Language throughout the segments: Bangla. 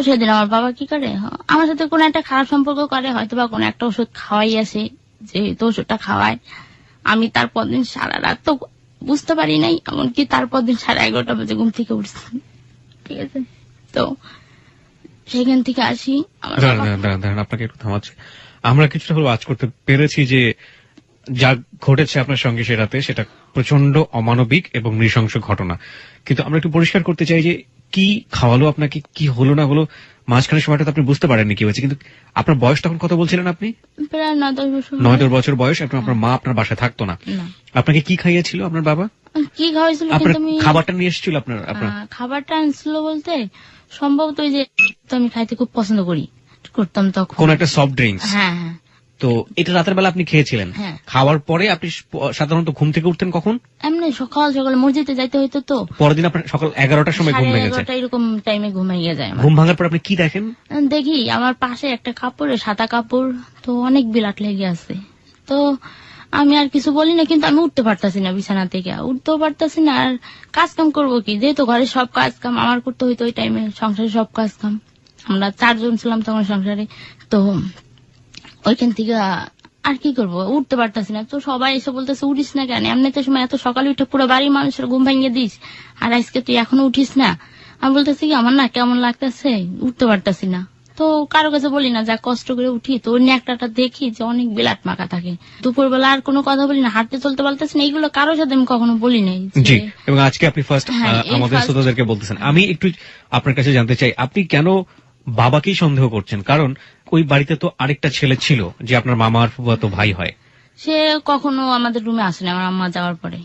সেদিন আমার বাবা কি করে, আমার সাথে কোনো একটা খারাপ সম্পর্ক করে, হয়তো বা কোনো একটা ওষুধ খাওয়াই আসে, যেহেতু ওষুধটা খাওয়ায়। আমি তারপর দিন সারা রাত তো বুঝতে পারি নাই, এমনকি তারপর দিন 11:30 বাজে ঘুম থেকে উঠছি। ঠিক আছে, তো সেখান থেকে আসি। আপনাকে একটু থামাচ্ছি। আমরা কিছুটা হলো আজ করতে পেরেছি যে যা ঘটেছে আপনার সঙ্গে সে রাতে, সেটা প্রচন্ড অমানবিক এবং নৃশংস ঘটনা। কিন্তু আমরা একটু পরিষ্কার করতে চাই যে কি খাওয়ালো আপনাকে, কি হলো না হলো, মাঝখানে সময়টা আপনি বুঝতে পারেননি কি হয়েছে। কিন্তু আপনার বয়স তখন কত বলছিলেন আপনি? প্রায় 9-10 বছর বয়স। এখন আপনার মা আপনার বাসায় থাকতো না। আপনাকে কি খাইয়েছিল আপনার বাবা? কি খাওয়াইছিল? খাবারটা নিয়ে এসেছিল আপনার? খাবারটা আনছিল বলতে সম্ভবত ওই যে আমি খাইতে খুব পছন্দ করতাম তখন কোন একটা সফট ড্রিঙ্কস। হ্যাঁ। তো এটা রাতের বেলা আপনি খেয়েছিলেন? খাওয়ার পরে আপনি সাধারণত ঘুম থেকে উঠতেন কখন? এমনি সকাল সকালে মসজিদে যাইতে হইতো, তো পরের দিন আপনার সকাল 11টার সময় ঘুম ভেঙে যায়। এরকম টাইমে ঘুমাইয়া যায়। ঘুম ভাঙার পর আপনি কি দেখেন? দেখি আমার পাশে একটা কাপড়ে সাদা কাপড়, তো অনেক বিলাট লেগে আছে। তো আমি আর কিছু বলি না, কিন্তু আমি উঠতে পারতাছি না, বিছানা থেকে উঠতেও পারতাছি না। আর কাজ কাম করবো কি, যেহেতু ঘরের সব কাজ কাম আমার করতে হইতো ওই টাইমে, সংসারে সব কাজ কাম, আমরা 4 জন ছিলাম তখন সংসারে। তো ওইখান থেকে আর কি করবো, উঠতে পারতাছি না। তো সবাই এসে বলতেছে উঠিস না কেন, এমনিতে সময় এত সকালে উঠে পুরো বাড়ির মানুষের ঘুম ভাঙিয়ে দিস, আর আজকে তুই এখনো উঠিস না। আমি বলতেছি কি আমার না কেমন লাগতেছে, উঠতে পারতাছি না। তো কারো কাছে বলি না, যা কষ্ট করে উঠি, তো ওই ন্যাকটাটা দেখি যে অনেক বিলাট মাখা থাকে। দুপুরবেলা আর কোনো কথা বলি না, হাঁটতে চলতে পারতেছি না, এইগুলো কারোর সাথে আমি কখনো বলি নাই। জি, এবং আজকে আপনি ফার্স্ট আমাদের শ্রোতাদেরকে বলতেছেন। আমি একটু আপনার কাছে জানতে চাই, আপনি কেন বাবাকেই সন্দেহ করছেন? কারণ ওই বাড়িতে তো আরেকটা ছেলে ছিল যে আপনার মামার ফুফাতো ভাই হয়। সে কখনো আমাদের রুমে আসেনি, আমার আম্মা যাওয়ার পরে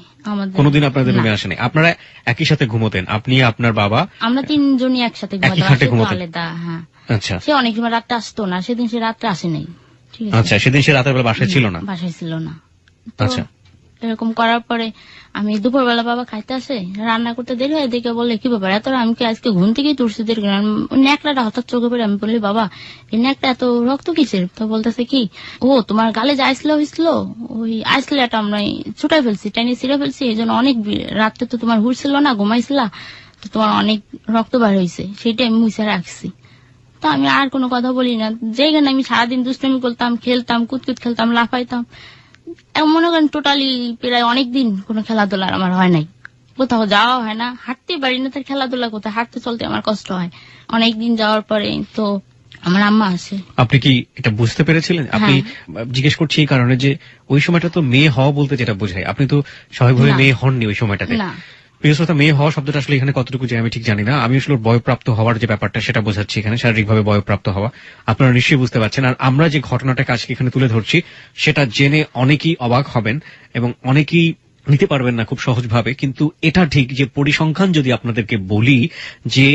কোনোদিন আপনাদের রুমে আসেনি? আপনারা একই সাথে ঘুমোতেন, আপনি আপনার বাবা? আমরা 3 জনই একসাথে ঘুমাতাম। হ্যাঁ, আচ্ছা। সে অনেক সময় রাত্রে আসতো না, সেদিন সে রাত্রে আসে নাই। ঠিক আছে, আচ্ছা, সেদিন সে রাতের বেলা বাসায় ছিল না? বাসায় ছিল না। আচ্ছা, এরকম করার পরে আমি দুপুরবেলা বাবা খাইতে আসে, রান্না করতে দেরি হয়, দেখে বলে কি ব্যাপার এত, আমি কি আজকে ঘুম থেকেই তুলছি দেরি করে। ন্যাকড়াটা হঠাৎ চোখে পড়ে, আমি বললি বাবা এই ন্যাকটা এত রক্ত কিসের? তো বলতেছে কি, ও তোমার গালে যে আইসলা হয়েছিল, ওই আইসলাটা আমরা ছুটাই ফেলছি, টাইনি ছিঁড়ে ফেলছি, এই জন্য অনেক রাত্রে তো তোমার হুড়ছিল না, ঘুমাইছিলা, তো তোমার অনেক রক্ত বার হয়েছে, সেইটা আমি মুছে রাখছি। তো আমি আর কোনো কথা বলি না, যেখানে আমি সারাদিন দুষ্টামি করতাম, খেলতাম, কুতকুত খেলতাম, লাফাইতাম। মনে করেন টোটালি প্রায় অনেকদিন কোনো খেলাধুলা আমার হয় নাই, কোথাও যাওয়া হয় না, হাঁটতে পারি না, তার খেলাধুলা কোথায়, হাঁটতে চলতে আমার কষ্ট হয়। অনেকদিন যাওয়ার পরে তো আমার আম্মা আসে। আপনি কি এটা বুঝতে পেরেছিলেন? আপনি জিজ্ঞেস করছি এই কারণে যে ওই সময়টা তো মেয়ে হওয়া বলতে যেটা বোঝায়, আপনি তো স্বাভাবিকভাবে মেয়ে হননি ওই সময়টাতে। প্রিয় শ্রোতা, মেয়ে হওয়া শব্দটা আসলে এখানে কতটুকু যায় আমি ঠিক জানি না। আমি আসলে বয়প্রাপ্ত হওয়ার যে ব্যাপারটা সেটা বোঝাচ্ছি এখানে, শারীরিকভাবে বয়প্রাপ্ত হওয়া। আপনারা নিশ্চয়ই বুঝতে পারছেন। আর আমরা যে ঘটনাটাকে আজকে এখানে তুলে ধরছি সেটা জেনে অনেকেই অবাক হবেন এবং অনেকেই নিতে পারবেন না খুব সহজভাবে। কিন্তু এটা ঠিক যে পরিসংখ্যান যদি আপনাদেরকে বলি যে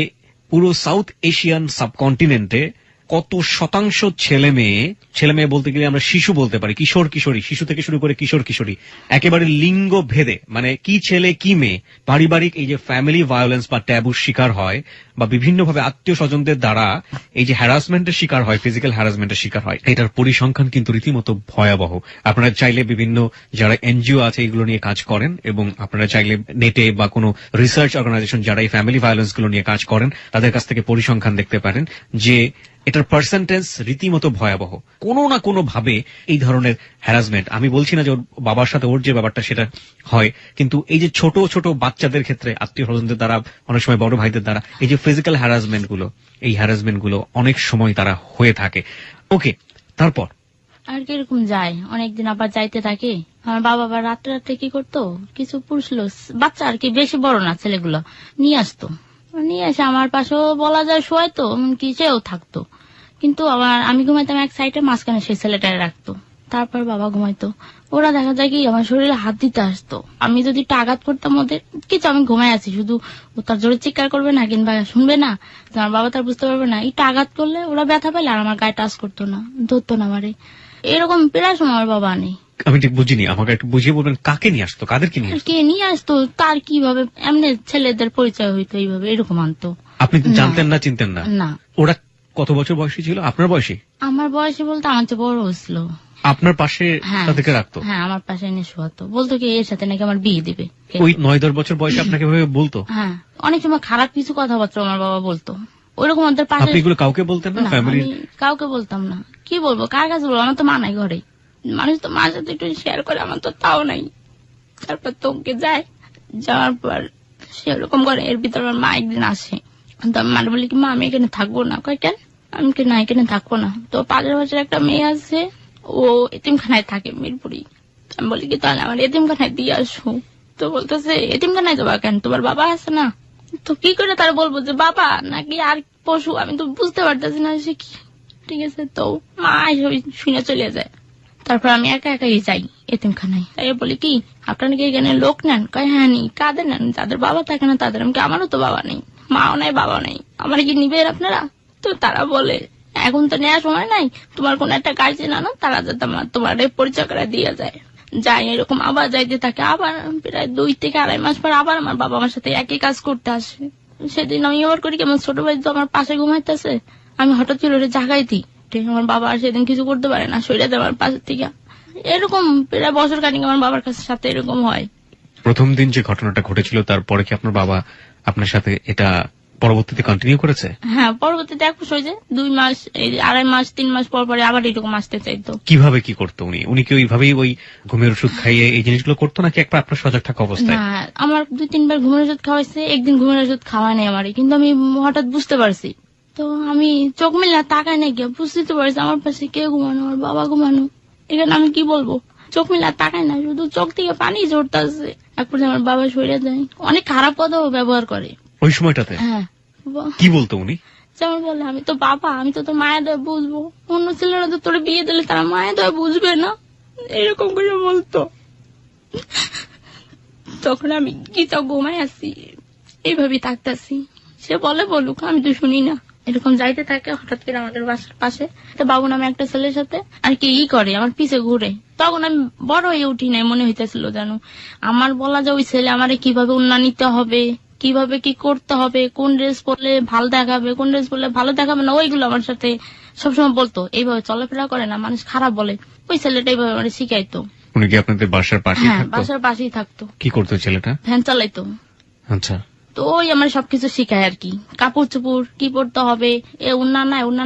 পুরো সাউথ এশিয়ান সাবকন্টিনেন্টে কত শতাংশ ছেলে মেয়ে বলতে গেলে আমরা শিশু বলতে পারি, কিশোর কিশোরী, শিশু থেকে শুরু করে কিশোর কিশোরী, একেবারে লিঙ্গ ভেদে, মানে কি ছেলে কি মেয়ে, পারিবারিক এই যে ফ্যামিলি ভায়োলেন্স বা ট্যাবুর শিকার হয়, বা বিভিন্নভাবে আত্মীয় স্বজনদের দ্বারা এই যে হ্যারাসমেন্টের শিকার হয়, ফিজিক্যাল হ্যারাসমেন্টের শিকার হয়, এটার পরিসংখ্যান কিন্তু রীতিমতো ভয়াবহ। আপনারা চাইলে বিভিন্ন যারা এনজিও আছে এগুলো নিয়ে কাজ করেন, এবং আপনারা চাইলে নেটে বা কোনো রিসার্চ অর্গানাইজেশন যারা এই ফ্যামিলি ভায়োলেন্স গুলো নিয়ে কাজ করেন তাদের কাছ থেকে পরিসংখ্যান দেখতে পারেন যে এটার পার্সেন্টেজ রীতিমতো ভয়াবহ। কোনো না কোনো ভাবে এই ধরনের হ্যারাসমেন্ট, আমি বলছি না যে ওর বাবার সাথে ওর যে ব্যাপারটা সেটা হয়, কিন্তু এই যে ছোট ছোট বাচ্চাদের ক্ষেত্রে আত্মীয় স্বজনদের দ্বারা, অনেক সময় বড় ভাইদের দ্বারা এই যে ফিজিক্যাল হ্যারাসমেন্ট গুলো, এই হ্যারাসমেন্ট গুলো অনেক সময় তারা হয়ে থাকে। ওকে, তারপর আর কিরকম যায়, অনেকদিন আবার যাইতে থাকে। আমার বাবা আবার রাত্রে রাত্রে কি করতো, কিছু পুরুষ লোক বাচ্চা আর কি, বেশি বড় না, ছেলেগুলো নিয়ে আসতো, নিয়ে এসে আমার পাশেও বলা যায় শোয়াইতো, এমনকি সেও থাকতো। কিন্তু আবার আমি ঘুমাইতাম এক সাইডে, মাঝখানে সেই ছেলেটারে রাখতো, তারপর বাবা ঘুমাইতো। ওরা দেখা যায় কি আমার শরীরে হাত দিতে আসতো, আমি যদি একটু আঘাত করতাম ওদের কিছু, আমি ঘুমাই আছি, শুধু ও তার জোরে চিৎকার করবে না কিংবা শুনবে না, আমার বাবা তার বুঝতে পারবে না, একটু আঘাত করলে ওরা ব্যথা পেলে আর আমার গায়ে টাচ করতো না, ধরতো না আমারে। এরকম প্রায় সময় আমার বাবা নেই। আমি ঠিক বুঝিনি, আমাকে একটু বুঝিয়ে বলবেন কাকে নিয়ে আসতো, কাদেরকে নিয়ে আসতো? কে নিয়ে আসতো, তার কিভাবে এমনি ছেলেদের পরিচয় হইতো, এইভাবে এরকম আনতো। আপনি জানতেন না, চিনতেন না? না। ওরা কত বছর বয়সী ছিল? আপনার বয়সী? আমার বয়সে বলতে আমার চেয়ে বড় হয়েছিল। আপনার পাশে তাদেরকে রাখতো? হ্যাঁ, আমার পাশে এনে শোয়াতো, বলতো কি এর সাথে নাকি আমার বিয়ে দিবে। ওই 9-10 বছর বয়সে আপনাকে ভাবে বলতো? হ্যাঁ, অনেক সময় খারাপ কিছু কথাবার্তা আমার বাবা বলতো। ওইরকম ওদের পাশে। আপনি এগুলো কাউকে বলতেন না? না, ফ্যামিলির আমি কাউকে বলতাম না। কি বলবো, কার কাছে বলবো? আমার তো মা নাই ঘরে। মানুষ তো মার সাথে একটু শেয়ার করে, আমার তো তাও নাই। তারপর তোকে যায়, যাওয়ার পর সেরকম করে। এর ভিতর আমার মা একদিন আসে, তো আমি মার বলি কি, মা আমি এখানে থাকবো না। কয় কেন? আমি কি, না এখানে থাকবো না। তো 5 বছর একটা মেয়ে আছে, ও এতিমখানায় থাকে মিরপুরি। আমি বলি কি, তাহলে আমার এতিমখানায় দিয়ে আসো। তো বলতেছে এতিমখানায় যাবা কেন, তোমার বাবা আছে না? তো কি করে তার বলবো যে বাবা নাকি আর পশু, আমি তো বুঝতে পারতেছি না সে কি। ঠিক আছে, তো মা শুনে চলে যায়। তারপর আমি একা একাই যাই এতিমখানায়। তাই বলি কি, আপনারা কি এখানে লোক নেন? কয় হ্যাঁ নি। কাদের নেন? যাদের বাবা থাকে না তাদের। আমি কি, আমারও তো বাবা নেই, মাও নাই, বাবা নেই, আমার কি নিবেন আপনারা? তো তারা বলে এখন তো নেওয়ার সময় নাই, তোমার কোন একটা গার্জেন আনো, তারা যাতে তোমার পরিচয় করে দিয়ে যায়। যাই, এরকম আবার যাইতে থাকে। আবার প্রায় 2 থেকে 2.5 মাস পর আবার আমার বাবা আমার সাথে একই কাজ করতে আসে। সেদিন আমি আবার করি কি, আমার ছোট ভাই তো আমার পাশে ঘুমাইতেছে, আমি হঠাৎ করে জাগাই দিই। আমার বাবা আর সেদিন কিছু করতে পারে না, সইরা দেয় আমার পাশের থেকে। এরকম প্রায় বছর কাটিং আমার বাবার কাছে সাথে এরকম হয়। প্রথম দিন যে ঘটনাটা ঘটেছিল তারপরে কি আপনার বাবা আপনার সাথে এটা পরবর্তীতে কন্টিনিউ করেছে? হ্যাঁ, পরবর্তীতে 1 মাস হয়েছে, 2 মাস, 2.5 মাস, 3 মাস পর পরে আবার এরকম আসতে চাইতো। কিভাবে কি করতো উনি? উনি কি ওইভাবেই ওই ঘুমের ওষুধ খাইয়ে এই জিনিসগুলো করতো, নাকি একবার আপনার সজাগ থাকা অবস্থায়? না, আমার 2-3 বার ঘুমের ওষুধ খাওয়াইছে, একদিন ঘুমের ওষুধ খাওয়া নেই আমারই। কিন্তু আমি হঠাৎ বুঝতে পারছি, তো আমি চোখ মিলা তাকাই না গিয়ে বুঝতে পারছি আমার পাশে কে ঘুমানো, আমার বাবা ঘুমানো। এখানে আমি কি বলবো, চোখ মিলা তাকাই না, শুধু চোখ থেকে পানি ঝরতেছে। একবার আমার বাবা সরে যায়, অনেক খারাপ কথাও ব্যবহার করে ওই সময়টাতে? হ্যাঁ। কি বলতো উনি? যেমন বলে, আমি তো বাবা, আমি তো তোর মায়ের দয়া বুঝবো, অন্য ছেলেরা তো তোর বিয়ে দিলে তারা মায়ের দয়া বুঝবে না, এরকম করে বলতো। তখন আমি কি তো ঘুমাই আছি, এইভাবে থাকতেছি। সে বলে বলুক, আমি তো শুনি না। এরকম যাইতে থাকে, হঠাৎ করে আমাদের বাসার পাশে একটা বাবু নামে একটা ছেলের সাথে আর কি করে, আমার পিছে ঘুরে। তখন আমি বড় হয়ে উঠি নাই, মনে হইতেছিল জানো আমার বলা যায় ওই ছেলে আমারে কিভাবে উন্নয়নিত হবে, কিভাবে কি করতে হবে, কোন ড্রেস পরলে ভালো দেখাবে, কোন ড্রেস পরলে ভালো দেখাবে না, ওইগুলো আমার সাথে সবসময় বলতো। এইভাবে চলাফেরা করে না, মানুষ খারাপ বলে। ওই ছেলেটা এইভাবে আমার শিখাইতো। উনি কি আপনাদের বাসার পাশেই হ্যাঁ, থাকতো? বাসার পাশেই থাকতো। কি করতো ছেলেটা? ভ্যান চালাইতো। আচ্ছা। তো ওই আমার সবকিছু শিখায় আর কি, কাপড় চোপড় কি পরতে হবে, উন্না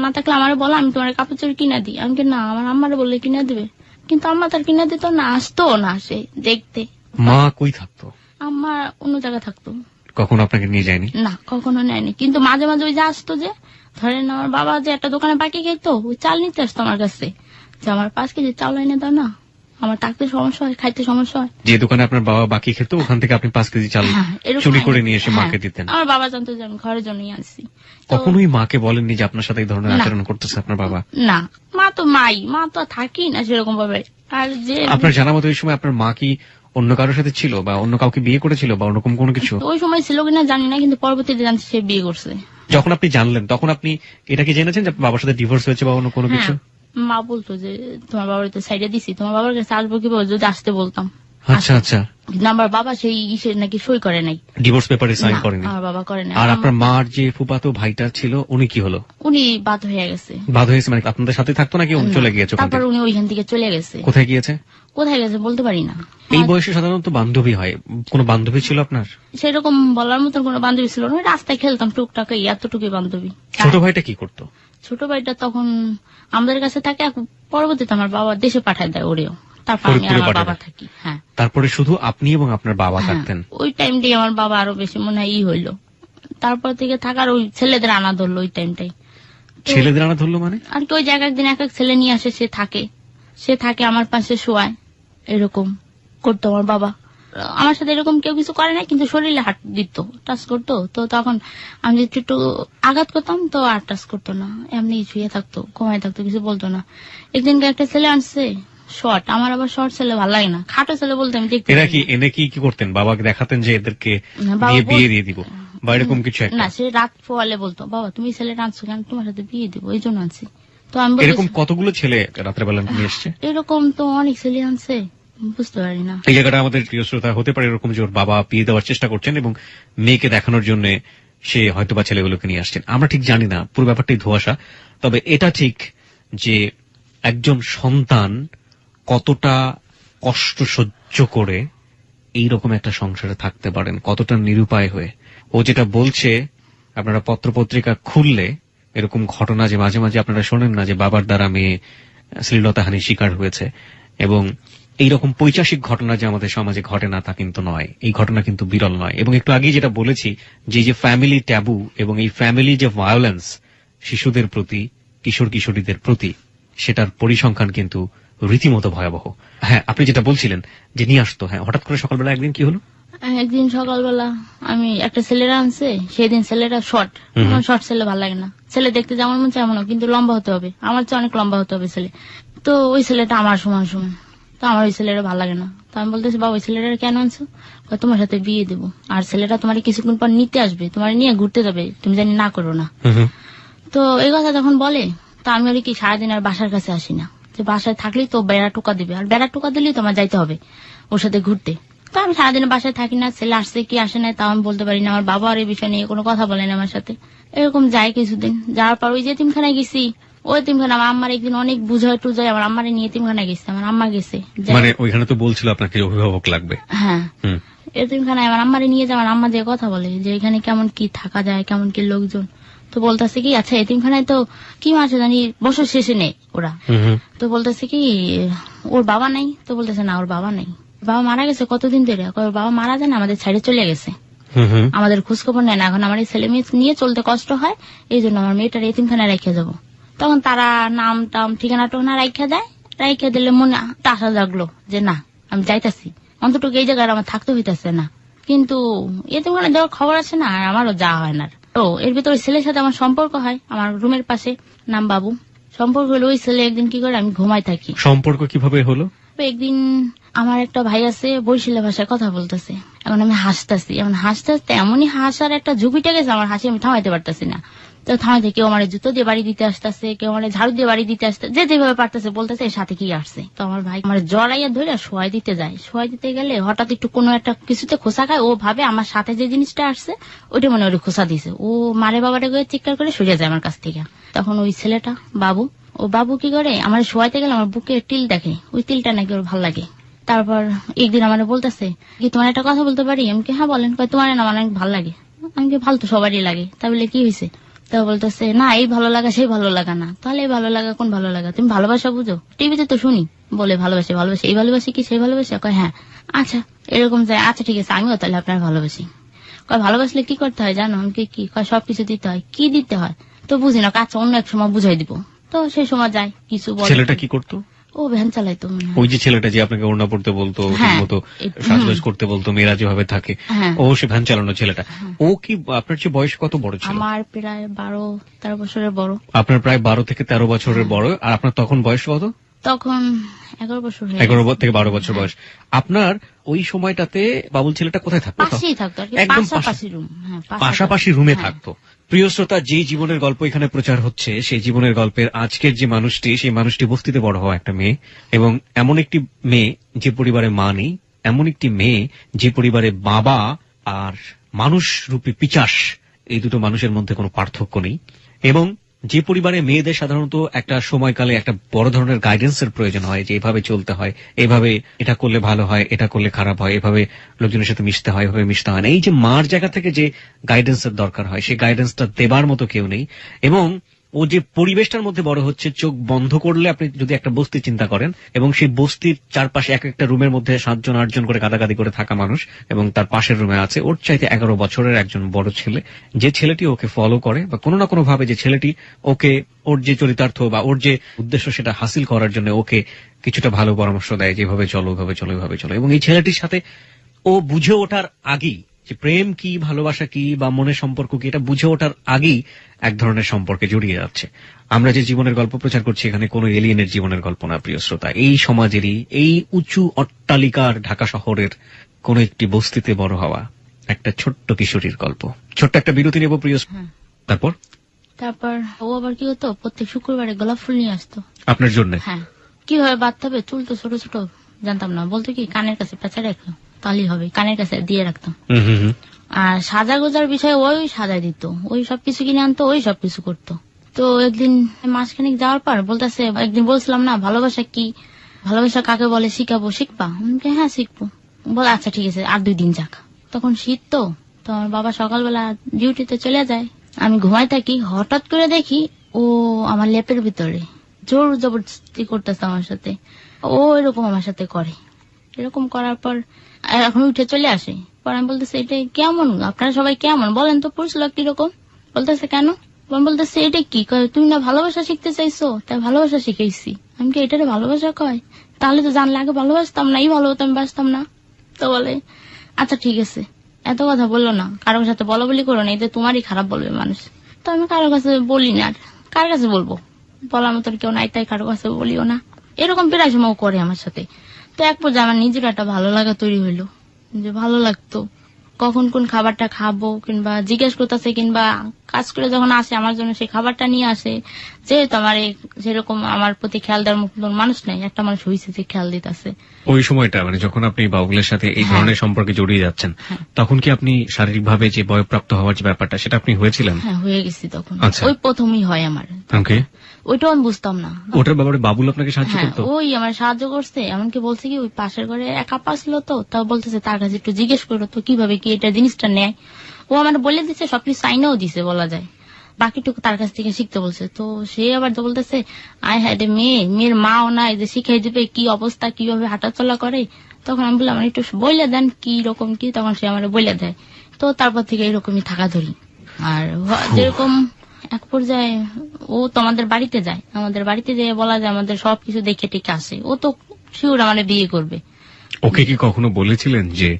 না থাকলে আমার বলো, আমি তোমার কাপড় চোপড় কিনা দিই। আমি কি, না আমার আম্মারে বললে কিনা দিবে। কিন্তু আম্মা তার কিনা দিত না, আসতো না সে দেখতে। মা কই থাকতো? আম্মা অন্য জায়গায় থাকতো। কখনো আপনাকে নিয়ে যায়নি? না, কখনো নেয়নি। কিন্তু মাঝে মাঝে ওই যে আসতো, যে ধরেন আমার বাবা যে একটা দোকানে বাকি খাইতো, ওই চাল নিতে আসতো আমার কাছে, যে আমার 5 কেজি চাল এনে দাও না, আমার থাকতে সমস্যা হয়, খাইতে সমস্যা হয়। যে দোকানে আপনার বাবা বাকি খেত ওখান থেকে আপনি 5 কেজি চাল চুরি করে নিয়ে এসে মাকে দিতেন? আমার বাবা জানতো যে আমি ঘরের জন্যই আনছি। কখনোই মাকে বলেননি যে আপনার সাথে এই ধরনের আচরণ করতেছে আপনার বাবা? না, মা তো মা তো থাকি না সেরকম ভাবে। আর যে আপনার জানা মতো ওই সময় আপনার মা কি অন্য কারোর সাথে ছিল, বা অন্য কাউকে বিয়ে করেছিল, বা অন্যরকম কোনো কিছু? ওই সময় ছিল কিনা জানি না, কিন্তু পরবর্তীতে জানছি সে বিয়ে করছে। যখন আপনি জানলেন তখন আপনি এটা কি জেনেছেন যে বাবার সাথে ডিভোর্স হয়েছে বা অন্য কোনো কিছু? মা বলতো যে তোমার বাবার তো সাইডে দিছি, তোমার বাবার কাছে আসবো কিভাবে যদি আসতে বলতাম। আচ্ছা আচ্ছা। আমার বাবা সেই ইসে নাকি সই করে নাই, ডিভোর্স পেপারে সাইন করেনি? আমার বাবা করে নাই। আর আপনার মার যে ফুফাতো ভাইটা ছিল উনি কি হলো? উনি বাদ হয়ে গেছে। বাদ হয়েছে মানে আপনাদের সাথে থাকতো নাকি উনি চলে গিয়েছে? তারপর উনি ওইখান থেকে চলে গেছে। কোথায় গিয়েছে? কোথায় গেছে বলতে পারি না। এই বয়সে সাধারণত বান্ধবী হয়, কোন বান্ধবী ছিল আপনার? সেরকম বলার মতন কোন বান্ধবী ছিল না, রাস্তায় খেলতাম টুকটাক, এতটুকুই বান্ধবী। ছোট ভাইটা কি করতো? ছোট ভাইটা তখন আমাদের কাছে থাকে, পরবর্তীতে আমার বাবা দেশে পাঠায় দেয় ওরেও। তারপর আমি আর আমার বাবা থাকি। হ্যাঁ, তারপরে শুধু আপনি এবং আপনার বাবা থাকতেন? ওই টাইমটাই আমার বাবা আরো বেশি মনে হয় হইলো। তারপর থেকে থাকার ওই ছেলেদের আনা ধরলো ওই টাইমটাই। ছেলেদের আনা ধরলো মানে? আর কি ওই যে একদিন এক ছেলে নিয়ে আসে, সে থাকে আমার পাশে শোয়ায়, এরকম করতো আমার বাবা। আমার সাথে এরকম কেউ কিছু করে না, কিন্তু শরীরে হাত দিত, টাচ করতো। তো তখন আমি একটু আঘাত করতাম তো আর টাচ করতো না, এমনি শুয়ে থাকতো, ঘুমায় থাকতো, কিছু বলতো না। একদিনকে একটা ছেলে আনছে শর্ট, আমার আবার শর্ট ছেলে ভালো লাগে না, খাটো ছেলে বলতে আমি দেখতে। এরা কি এনে কি করতেন? বাবাকে দেখাতেন যে এদেরকে বিয়ে দিয়ে দিব বা এরকম কিছু? না, সে রাত পোয়ালে বলতো, বাবা তুমি ছেলে আনছো কেন, তোমার সাথে বিয়ে দিব, এই জন্য আনছি। তো আমি এরকম কতগুলো ছেলে রাত্রে বেলা নিয়ে এসছে? এরকম তো অনেক ছেলে আনছে, বুঝতে পারি না। এই জায়গাটা আমাদের প্রিয় শ্রোতা হতে পারে এরকম যে ওর বাবা বিয়ে দেওয়ার চেষ্টা করছেন এবং মেয়েকে দেখানোর জন্য সে হয়তো বা ছেলেগুলোকে নিয়ে আসছেন। আমরা ঠিক জানি না, পুরো ব্যাপারটাই ধোঁয়াশা। তবে এটা ঠিক যে একজন সন্তান কতটা কষ্ট সহ্য করে এইরকম একটা সংসারে থাকতে পারেন, কতটা নিরুপায় হয়ে। ও যেটা বলছে আপনারা পত্রপত্রিকা খুললে এরকম ঘটনা যে মাঝে মাঝে আপনারা শোনেন না যে বাবার দ্বারা মেয়ে শ্লীলতাহানির শিকার হয়েছে, এবং এইরকম পৈশাসিক ঘটনা যে আমাদের সমাজে ঘটে না তা কিন্তু নয়, এই ঘটনা কিন্তু বিরল নয়। এবং একটু আগে যেটা বলেছি যে ফ্যামিলি ট্যাবু এবং এই ফ্যামিলি যে ভায়োলেন্স শিশুদের প্রতি, কিশোর কিশোরীদের প্রতি, সেটার পরিসংখ্যান কিন্তু রীতিমতো ভয়াবহ। হ্যাঁ, আপনি যেটা বলছিলেন যে নিয়ে আসতো, হ্যাঁ, হঠাৎ করে সকালবেলা একদিন কি হলো? একদিন সকালবেলা আমি একটা ছেলেরা আনছে, সেদিন ছেলেরা শর্ট, আমার শর্ট ছেলে ভালো লাগে না, ছেলে দেখতে যেমন মন চায় এমন, কিন্তু লম্বা হতে হবে, আমার চেয়ে অনেক লম্বা হতে হবে ছেলে। তো ওই ছেলেটা আমার সমান সমান, তো আমার ওই ছেলেরা ভালো লাগে না। তো আমি বলতেছি, বাবা ওই ছেলেটা কেন আনছো? তোমার সাথে বিয়ে দেবো, আর ছেলেটা তোমার কিছুক্ষণ পর নিতে আসবে, তোমার নিয়ে ঘুরতে যাবে, তুমি জানি না করো না। তো এই কথা যখন বলে, তো আমি ওর কি সারাদিন আর বাসার কাছে আসি না, যে বাসায় থাকলেই তো বেড়া টোকা দিবে, আর বেড়া টোকা দিলেই তোমার যাইতে হবে ওর সাথে ঘুরতে। তো আমি সারাদিন বাসায় থাকি না, ছেলে আসছে কি আসে না তাও আমি বলতে পারি না, আমার বাবা আর এই বিষয় নিয়ে কোনো কথা বলে না আমার সাথে। এরকম যায় কিছুদিন, যাওয়ার পর ওই যে এতিমখানায় গেছি, ওই এতিমখানা আমার আম্মার একদিন অনেক বুঝায় টুজায় আমার আম্মারে নিয়ে এতিমখানায় গেছে, আমার আম্মা গেছে, মানে ওইখানে তো বলছিল আপনাকে অভিভাবক লাগবে। হ্যাঁ, এতিমখানায় আমার আম্মারে নিয়ে যায়, আমার আম্মা যে কথা বলে যে এখানে কেমন কি থাকা যায়, কেমন কি লোকজন। তো বলতেছে কি, আচ্ছা এতিমখানায় তো কি মাসে জানি বছর শেষে নেই ওরা, তো বলতেছে কি ওর বাবা নাই, তো বলতেছে না ওর বাবা নাই, বাবা মারা গেছে কতদিন ধরে, ওর বাবা মারা যায় না আমাদের ছাড়ে চলে গেছে, আমাদের খোঁজখবর নেয় না, এখন আমার এই ছেলে মেয়ে নিয়ে চলতে কষ্ট হয়, এই জন্য আমার মেয়েটার এতিমখানায় রেখে যাবো। তখন তারা নাম টাম ঠিকানা টোনা রাইখা দেয়, রাইখা দিলে মনে আশা জাগলো যে না আমি যাইতাছি, অন্তটুকু এই জায়গায় আমার থাকতে হইতেছে না। কিন্তু এতিমখানা যাওয়ার খবর আছে না, আর আমারও যাওয়া হয় না। তো এর ভিতরে ছেলের সাথে আমার সম্পর্ক হয়, আমার রুমের পাশে, নাম বাবু। সম্পর্ক হলো, ওই ছেলে একদিন কি করে, আমি ঘুমাই থাকি। সম্পর্ক কিভাবে হলো? একদিন আমার একটা ভাই আছে, বরিশালের ভাষায় কথা বলতেছে, এখন আমি হাসতেছি, এখন হাসতে হাসতে এমনই হাসার একটা ঝুঁকিটা গেছে আমার, হাসি আমি থামাইতে পারতেছি না। তো থামাইতে কেউ আমার জুতো দিয়ে বাড়ি দিতে আসতেছে, কেউ আমার ঝাড়ু দিয়ে বাড়ি দিতে আসতে, যে যেভাবে পারতেছে বলতেছে এর সাথে কি আসছে। তো আমার ভাই আমার জড়াইয়া ধরে শোয়াই দিতে যায়, শোয়াই দিতে গেলে হঠাৎ একটু কোনো একটা কিছুতে খোসা খায়, ও ভাবে আমার সাথে যে জিনিসটা আসছে ওইটা মনে ওর খোসা দিছে, ও মারে বাবাটা করে চিৎকার করে সরে যায় আমার কাছ থেকে। তখন ওই ছেলেটা বাবু, ও বাবু কি করে, আমার শোয়াইতে গেলে আমার বুকে টিল দেখে, ওই টিলটা নাকি ওর ভালো লাগে। তারপর একদিন আমার বলতেছে কি তোমার একটা কথা বলতে পারি? আমি কি হ্যাঁ বলেন। তোমার না আমার অনেক ভালো লাগে। আমি কি ভালো তো সবারই লাগে, তা বলে কি হয়েছে? তো বলতেছে না এই ভালো লাগা সেই ভালো লাগা না। তাহলে এই ভালো লাগা কোন ভালো লাগা? তুমি ভালোবাসা বুঝো? টিভিতে তো শুনি বলে ভালোবাসি ভালোবাসি, এই ভালোবাসি কি সেই ভালোবাসি? কয় হ্যাঁ। আচ্ছা এরকম যায়, আচ্ছা ঠিক আছে আমিও তাহলে আপনার ভালোবাসি। কয় ভালোবাসলে কি করতে হয় জানো? আমি কি কয় সবকিছু দিতে হয়। কি দিতে হয় তো বুঝি না, আচ্ছা অন্য এক সময় বুঝাই দিব। তো সেই সময় যায় কিছু বলে। ছেলেটা কি করতো? ও ভ্যান চালাইতো। ওই যে ছেলেটা যে আপনাকে ওড়না পড়তে বলতো, মতো সাজগোজ করতে বলতো, মেয়েরা যেভাবে থাকে, ও সে ভ্যান চালানো ছেলেটা। ও কি আপনার চেয়ে বয়স কত বড় ছিল? আমার প্রায় 12-13 বছরের বড়। আপনার প্রায় 12 থেকে 13 বছরের বড়। আর আপনার তখন বয়স কত? তখন 11 বছর। 11 থেকে 12 বছর বয়স। আপনার ওই সময়টাতে বাবুল ছেলেটা কোথায় থাকতো? পাশেই থাকতো, একদম পাশাপাশি রুম। পাশাপাশি রুমে থাকতো। প্রিয় শ্রোতা, যে জীবনের গল্প এখানে প্রচার হচ্ছে, সেই জীবনের গল্পের আজকের যে মানুষটি, সেই মানুষটি বস্তিতে বড় হওয়া একটা মেয়ে, এবং এমন একটি মেয়ে যে পরিবারে মা নেই, এমন একটি মেয়ে যে পরিবারে বাবা আর মানুষ রূপী পিচাস, এই দুটো মানুষের মধ্যে কোনো পার্থক্য নেই, এবং যে পরিবারে মেয়েদের সাধারণত একটা সময়কালে একটা বড় ধরনের গাইডেন্সের প্রয়োজন হয়, যে এভাবে চলতে হয়, এভাবে এটা করলে ভালো হয়, এটা করলে খারাপ হয়, এভাবে লোকজনের সাথে মিশতে হয়, এভাবে মিশতে হয় না, এই যে মার জায়গা থেকে যে গাইডেন্সের দরকার হয়, সেই গাইডেন্সটা দেবার মতো কেউ নেই। এবং ও যে পরিবেশটার মধ্যে বড় হচ্ছে, চোখ বন্ধ করলে আপনি যদি একটা বস্তি চিন্তা করেন, এবং সেই বস্তির চারপাশে এক একটা রুমের মধ্যে 7জন 8জন করে গাদাগাদি করে থাকা মানুষ, এবং তার পাশের রুমে আছে ওর চাইতে 11 বছরের একজন বড় ছেলে, যে ছেলেটি ওকে ফলো করে, বা কোনো না কোনো ভাবে যে ছেলেটি ওকে ওর যে চরিতার্থ বা ওর যে উদ্দেশ্য সেটা হাসিল করার জন্য ওকে কিছুটা ভালো পরামর্শ দেয়, যেভাবে চলো এভাবে চলো এভাবে চলো। এবং এই ছেলেটির সাথে ও বুঝে ওঠার আগেই যে প্রেম কি, ভালোবাসা কি, বা মনের সম্পর্ক কি, এটা বুঝে ওঠার আগেই এক ধরনের সম্পর্কে জড়িয়ে যাচ্ছে। আমরা যে জীবনের গল্প প্রচার করছি এখানে কোনো এলিয়েনের জীবনের গল্প না, প্রিয় শ্রোতা। এই সমাজেরই, এই উঁচু অট্টালিকার ঢাকা শহরের কোন একটি বস্তিতে বড় হওয়া একটা ছোট্ট কিশোরীর গল্প। ছোট্ট একটা বিরতি নেব প্রিয়। তারপর ও আবার কি হতো, প্রত্যেক শুক্রবারে গোলাপ ফুল নিয়ে আসতো আপনার জন্য। হ্যাঁ, কিভাবে বাঁধতে হবে, চুল তো ছোট ছোট জানতাম না, বলতো কি কানের কাছে পেঁচা রাখলো তাহলেই হবে, কানের কাছে দিয়ে রাখতাম। আর সাজা গোজার বিষয়ে ওই সাজাই দিত, ওই সবকিছু কিনে আনতো, ওই সবকিছু করতো। তো একদিন মাসখানিক যাওয়ার পর বলতেছে, একদিন বলছিলাম না ভালোবাসা কি, ভালোবাসা কাকে বলে শিখাবো, শিখবা? হ্যাঁ শিখবো। বলে আচ্ছা ঠিক আছে আর 2 দিন যাক। তখন শীত তো আমার বাবা সকালবেলা ডিউটিতে চলে যায়, আমি ঘুমাই থাকি, হঠাৎ করে দেখি ও আমার লেপের ভিতরে জোর জবরদস্তি করতেছে আমার সাথে। ও এরকম আমার সাথে করে, এরকম করার পর এখন উঠে চলে আসে। পর আমি বলতেছে এটা কেমন, আপনারা সবাই কেমন বলেন তো, পুরুষ লোক কিরকম? বলতেছে কেন? বলতেছে এটা কি কয়, তুমি না ভালোবাসা শিখতে চাইছো, তাই ভালোবাসা শিখেছি। আমি কি এটারে ভালোবাসা কয়? তাহলে তো জানলে আগে ভালোবাসতাম না, এই ভালো হতো আমি বাসতাম না। তো বলে আচ্ছা ঠিক আছে, এত কথা বললো না, কারোর সাথে বলা বলি করো না, এতে তোমারই খারাপ বলবে মানুষ। তো আমি কারো কাছে বলি না, আর কার কাছে বলবো, বলার মতন কেউ নাই, তাই কারো কাছে বলিও না। এরকম প্রায় সময় করে আমার সাথে। তো এক পর্যায়ে আমার নিজের একটা ভালো লাগা তৈরি হইলো, যে ভালো লাগতো কখন কোন খাবারটা খাবো, কিংবা জিজ্ঞেস করতেছে, কিংবা কাজ করে যখন আসে আমার জন্য সেই খাবারটা নিয়ে আসে। যেহেতু আমার সেরকম আমার প্রতি খেয়াল দেওয়ার মতন মানুষ নাই, একটা মানুষ হয়েছে যে খেয়াল দিতেছে। ওই সময়টা মানে যখন আপনি বাবুলের সাথে এই ধরনের সম্পর্কে জড়িয়ে যাচ্ছেন, তখন কি আপনি শারীরিকভাবে যে বয়প্রাপ্ত হওয়ার যে ব্যাপারটা সেটা আপনি হয়েছিলেন? হ্যাঁ, হয়ে গেছি তখন। আচ্ছা। ওই প্রথমই হয় আমার। ওকে। ওইটাও আমি বুঝতাম না। ওটার ব্যাপারে বাবুল আপনাকে সাহায্য হ্যাঁ, করতো? ওই আমার সাহায্য করছে, এমনকি বলছে কি ওই পাশের ঘরে এক আপা ছিল, তো তাও বলতেছে তার কাছে একটু জিজ্ঞেস করো তো কিভাবে কি এটা জিনিসটা নেয়। ও আমার বলে দিচ্ছে, সবকিছু সাইনেও দিছে বলা যায়, বাকিটুকু তার কাছ থেকে শিখতে বলছে। তো সে আবার তো বলতেছে আয় হ্যাঁ রে মেয়ের মাও নাই যে শিখাই দিবে কি অবস্থা, কিভাবে হাঁটাচলা করে। তখন আমি বললাম একটু বলে দেন কি রকম কি, তখন সে আমার বলে দেয়। তো তারপর থেকে এরকমই থাকা ধরি। আর যেরকম এক পর্যায়ে ও তো আমাদের বাড়িতে যায়, আমাদের বাড়িতে যেয়ে বলা যায় আমাদের সবকিছু দেখে টেকে আসে। ও তো শিওর আমার বিয়ে করবে। ওকে কি কখনো বলেছিলেন যে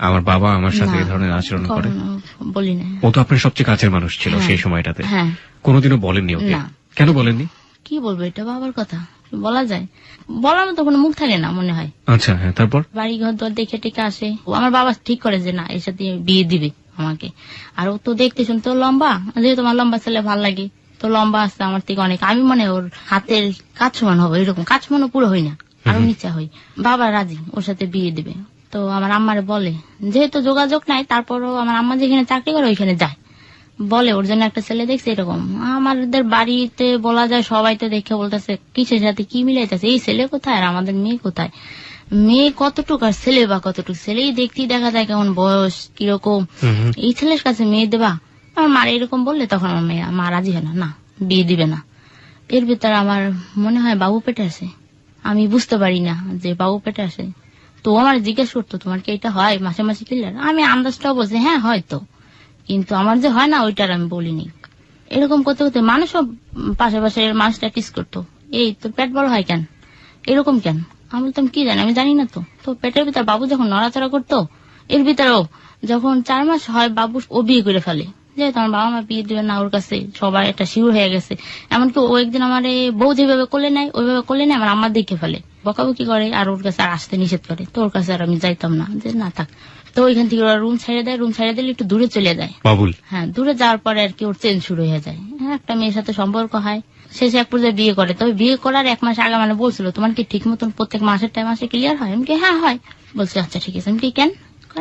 আমার বাবা আমার সাথে এই ধরনের আচরণ করে? বলি না। ও তো আপনার সবচেয়ে কাছের মানুষ ছিল সেই সময়টাতে। হ্যাঁ। কোনোদিনও বলেননি ওকে? কেন বলেননি? কি বলবো, এটা বাবার কথা বলা যায়, বলার মতো কোনো মুখ থাকে না মনে হয়। আচ্ছা, হ্যাঁ, তারপর? বাড়ি ঘর দর দেখে টেকে আসে। আমার বাবা ঠিক করে যে না এর সাথে বিয়ে দিবে আমাকে। আর ও তো দেখতে শুনতে লম্বা, যেহেতু আমার লম্বা ছেলে ভাল লাগে, তো লম্বা আছে আমার থেকে অনেক। আমি মনে ওর হাতের কাজ সমান হবো, এরকম কাজ সমানও পুরো হই না, আরো নিচে হই। বাবা রাজি ওর সাথে বিয়ে দিবে। তো আমার আম্মারে বলে, যেহেতু যোগাযোগ নাই, তারপরও আমার আম্মা যেখানে চাকরি করে ওইখানে যায়, বলে ওর জন্য একটা ছেলে দেখছে এরকম। আমাদের বাড়িতে বলা যায় সবাই তো দেখে বলতেছে কিসের সাথে কি মিলাইতেছে, এই ছেলে কোথায় আর আমাদের মেয়ে কোথায়, মেয়ে কতটুকু আর ছেলে বা কতটুকু। ছেলেই দেখতেই দেখা যায় কেমন বয়স কিরকম, এই ছেলের কাছে মেয়ে দেবা। আমার মার এরকম বললে তখন আমার মেয়ে মা রাজি হয় না, না বিয়ে দিবে না। এর ভিতরে আমার মনে হয় বাবু পেটে আসে, আমি বুঝতে পারি না যে বাবু পেটে আসে। তো আমার জিজ্ঞেস করতো তোমার কি এটা হয় মাসে মাসে ক্লিয়ার, আমি আন্দাজটাও বলছি হ্যাঁ হয়তো, কিন্তু আমার যে হয় না ওইটার আমি বলিনি। এরকম করতে করতে মানুষও পাশাপাশি মানুষটা টিস করতো, এই তোর পেট বড় হয় কেন, এরকম কেন। আমি বলতাম কি জানি, আমি জানি না তো। তো পেটের ভিতর বাবু যখন নড়াচড়া করতো, এর ভিতরেও যখন 4 মাস হয় বাবু ও বিয়ে করে ফেলে। যেহেতু আমার বাবা মা বিয়ে দিবে না, ওর কাছে সবার একটা শিউর হয়ে গেছে। এমনকি ও একদিন আমার বউ যেভাবে কোলে নেয় ওইভাবে কোলে নেয়, আমার আম্মা দেখে ফেলে, বকাবকি করে, আর ওর কাছে আর আসতে নিষেধ করে। তো ওর কাছে আর আমি যাইতাম না, যে না থাক। তো ওইখান থেকে ওরা রুম ছেড়ে দেয়, রুম ছেড়ে দিলে একটু দূরে চলে যায় বাবুল। হ্যাঁ, দূরে যাওয়ার পরে আর কি ওর চেঞ্জ শুরু হয়ে যায়। একটা মেয়ের সাথে সম্পর্ক হয়, শেষে এক পর্যায়ে বিয়ে করে। তবে বিয়ে করার 1 মাস আগে মানে বলছিল তোমার কি ঠিক মতন প্রত্যেক মাসের টাইম মাসে ক্লিয়ার হয়? আমি কি হ্যাঁ হয়। বলছি আচ্ছা ঠিক আছে। আমি কি কেন?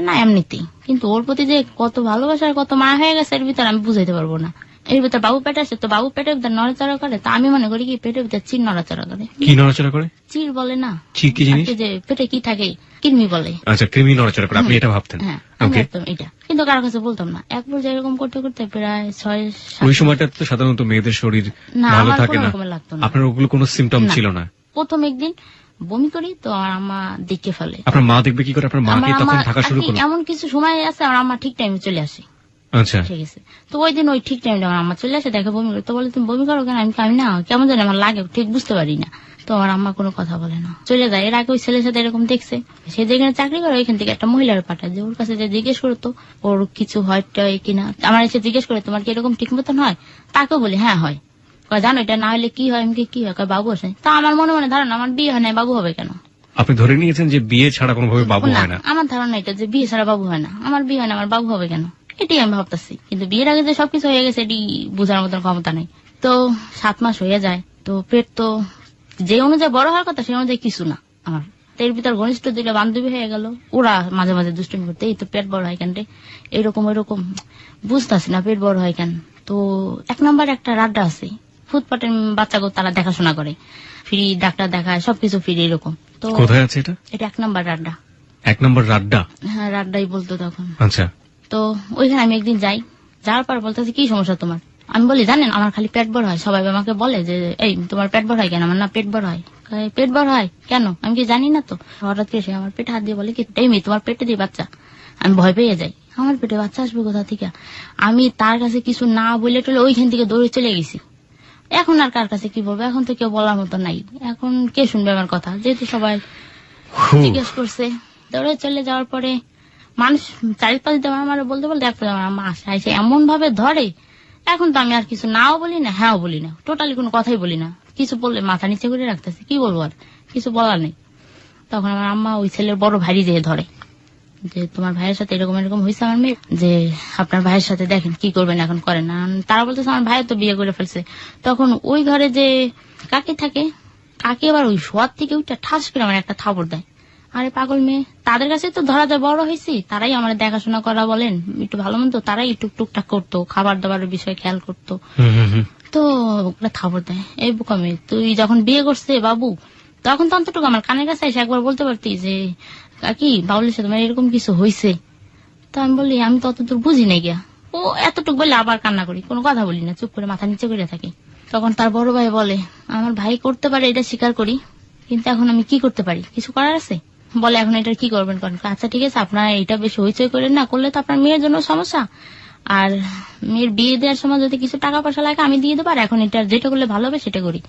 না এমনিতেই। কিন্তু ওর প্রতি যে কত ভালোবাসার কত মায়া হয়ে গেছে এর ভিতরে আমি বুঝাইতে পারবো না। এর ভিতরে বাবু পেটে আসে, তো বাবু পেটের ভিতরে নড়াচড়া করে, তা আমি মনে করি কি পেটের ভিতরে চির নড়াচড়া করে। কি নড়াচড়া করে? চির বলে না, চির কি জিনিস? যে পেটে কি থাকে কৃমি বলে। আচ্ছা, কৃমি নড়াচড়া করে, আপনি এটা ভাবতেন? হ্যাঁ, একদম এটা। কিন্তু কারো কাছে বলতাম না। এক পর্যায়ে এরকম করতে করতে প্রায় 6-7। ওই সময়টা তো সাধারণত মেয়েদের শরীর ভালো থাকে না, আপনার ওগুলো কোনো সিমটম ছিল না? প্রথম একদিন বমি করি, তো আমার আম্মা দেখে ফেলে। আপনার মা দেখবে কি করে? আপনার মা কি তখন থাকা শুরু করলো? এমন কিছু সময় আছে আমার আম্মা ঠিক টাইমে চলে আসে। আচ্ছা, ঠিক আছে। তো ওই দিন ওই ঠিক টাইমে আমার আম্মা চলে আসে, দেখে বমি করে, তো বলে তুমি বমি করো কেন? আমি না কেমন জানি আমার লাগে, ঠিক বুঝতে পারি না। তো আমার আম্মা কোনো কথা বলে না, চলে যায়। এর আগে ওই ছেলের সাথে এরকম দেখছে, সে যেখানে চাকরি করে ওইখান থেকে একটা মহিলার পাঠায়, যে ওর কাছে যে জিজ্ঞেস করতো ওর কিছু হয় কিনা। আমার এসে জিজ্ঞেস করে তোমার কি এরকম ঠিক মতন হয়? তাকেও বলি হ্যাঁ হয়। জানো এটা না হলে কি হয়? আমি কি হয়? বাবু আসে। তা আমার মনে মনে ধারণা আমার বিয়ে হয় না, বাবু হবে কেন? আপনি ধরে নিয়েছেন যে বিয়ে ছাড়া কোনোভাবে বাবু হয় না? আমার ধারণা এটা যে বিয়ে ছাড়া বাবু হয় না, আমার বিয়ে হয় না, আমার বাবু হবে কেন, এটাই আমি ভাবতেছি। কিন্তু বিয়ের আগে যে সবকিছু হয়ে গেছে এটি বোঝার মতন ক্ষমতা নেই। তো 7 মাস হয়ে যায়, তো পেট তো যে অনুযায়ী বড় হওয়ার কথা সেই অনুযায়ী কিছু না আমার। এর ভিতর ঘনিষ্ঠ 2টা বান্ধবী হয়ে গেল, ওরা মাঝে মাঝে দুষ্টুমি করতে, এই তো পেট বড় হয় কেন রে, এরকম ওইরকম বুঝতেছি না পেট বড় হয় কেন। তো 1 নম্বর একটা রাড্ডা আছে, ফুটপাটের বাচ্চাকে তারা দেখাশোনা করে, ফ্রি ডাক্তার দেখায়, সবকিছু ফ্রি, এরকম। তো কোথায় আছে এটা? এটা 1 নম্বর রাড্ডা। 1 নম্বর রাড্ডা? হ্যাঁ, রাড্ডাই বলতো তখন। আচ্ছা। তো ওইখানে আমি একদিন যাই, যাওয়ার পর বলতেছি কি সমস্যা তোমার? আমি বলি জানেন আমার খালি পেট বড় হয়, সবাই আমাকে বলে যে এই তোমার পেট বড় হয় কেন? আমার না পেট বড় হয়। কয়, পেট বড় হয় কেন? আমি কি জানি না তো। হঠাৎ করে সে আমার পেটে হাত দিয়ে বলে কি এই মেয়ে তোমার পেটে দিয়ে বাচ্চা। আমি ভয় পেয়ে যাই, আমার পেটে বাচ্চা আসবে কোথা থেকে। আমি তার কাছে কিছু না বলে টলে ওইখান থেকে দৌড়ে চলে গেছি। এখন আর কার কাছে কি বলবো, এখন তো কেউ বলার মতো নাই, এখন কে শুনবে আমার কথা, যেহেতু সবাই জিজ্ঞেস করছে। দৌড়ে চলে যাওয়ার পরে মানুষ চারিপাশ দিয়ে আমার বলতে বলতে একটু আমার আম্মা আসে এমন ভাবে ধরে। এখন তো আমি আর কিছু নাও বলি না হ্যাঁও বলি না, টোটালি কোনো কথাই বলি না। কিছু বললে মাথা নিচে করে রাখতেছে, কি বলবো আর, কিছু বলার নেই। তখন আমার আম্মা ওই ছেলের বড় ভাই যেয়ে ধরে যে তোমার ভাইয়ের সাথে এরকম এরকম হয়েছে আমার মেয়ে, যে আপনার ভাইয়ের সাথে দেখেন কি করবেন এখন করেন না। তারা বলতেছে আমার ভাই তো বিয়ে করে ফেলছে। তখন ওই ঘরে যে কাকি থাকে, কাকি আবার ওই শোয়ার থেকে ওইটা ঠাস করে আমার একটা থাপড় দেয়। আরে পাগল মেয়ে, তাদের কাছে তো ধরা যায় বড় হয়েছি, তারাই আমার দেখাশোনা করা বলেন একটু ভালো মন্দ, তারাই টুকটাক করতো, খাবার দাবারের বিষয়ে খেয়াল করতো। তো ওরা থাপড় দেয়, এই বোকা মেয়ে তুই যখন বিয়ে করছে বাবু, তখন তো অন্তটুকু আমার কানের কাছে এসে একবার বলতে পারতি যে কাকি বাবুলের সাথে তোমার এরকম কিছু হয়েছে। তো আমি বলি আমি তো অতদূর বুঝি নাই গিয়া। ও এতটুকু বললে আবার কান্না করি, কোনো কথা বলি না, চুপ করে মাথা নিচে করে থাকি। তখন তার বড় ভাই বলে আমার ভাই করতে পারে এটা স্বীকার করি, কিন্তু এখন আমি কি করতে পারি, কিছু করার আছে? বলে এখন এটা কি করবেন করেন। আচ্ছা ঠিক আছে, আপনার এটা বেশি হইচই করেন না, করলে তো আপনার মেয়ের জন্য সমস্যা, আর মেয়ের বিয়ে দেওয়ার সময় যদি কিছু টাকা পয়সা লাগে আমি দিয়ে দেবো, আর এখন এটা যেটা করলে ভালো হবে সেটা করি।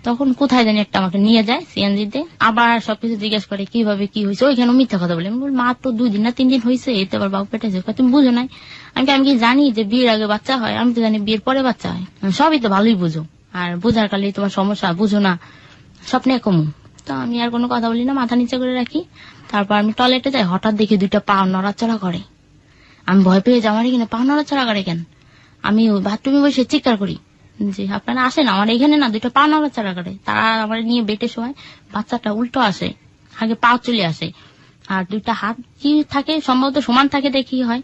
তখন কোথায় জানি একটা আমাকে নিয়ে যায় সিএনজিতে, আবার সবকিছু জিজ্ঞেস করে কিভাবে কি হয়েছে, ওইখানে মিথ্যা কথা বলে। আমি বলি মাত্র 2 দিন না 3 দিন হয়েছে, এতে আবার বাবু পেটেছে। তুমি বুঝো নাই? আমি কি জানি যে বিয়ের আগে বাচ্চা হয়? আমি তো জানি বিয়ের পরে বাচ্চা হয়। সবই তো ভালোই বুঝো, আর বোঝার কালে তোমার সমস্যা, বুঝো না, স্বপ্নে কমু। তো আমি আর কোনো কথা বলি না, মাথা নিচে করে রাখি। তারপর আমি টয়লেটে যাই, হঠাৎ দেখি 2টা পা নড়াচড়া করে। আমি ভয় পেয়ে যাই, আমার এখানে পা নড়াচড়া করে কেন? আমি বাথরুমে বসে চিৎকার করি যে আপনারা আসেন, আমার এখানে না 2টা পা নড়াচড়া করে। তারা আমার নিয়ে বেটে সময় বাচ্চাটা উল্টো আসে, আগে পা চলে আসে, আর 2টা হাত কি থাকে সম্ভবত সমান থাকে দেখি হয়,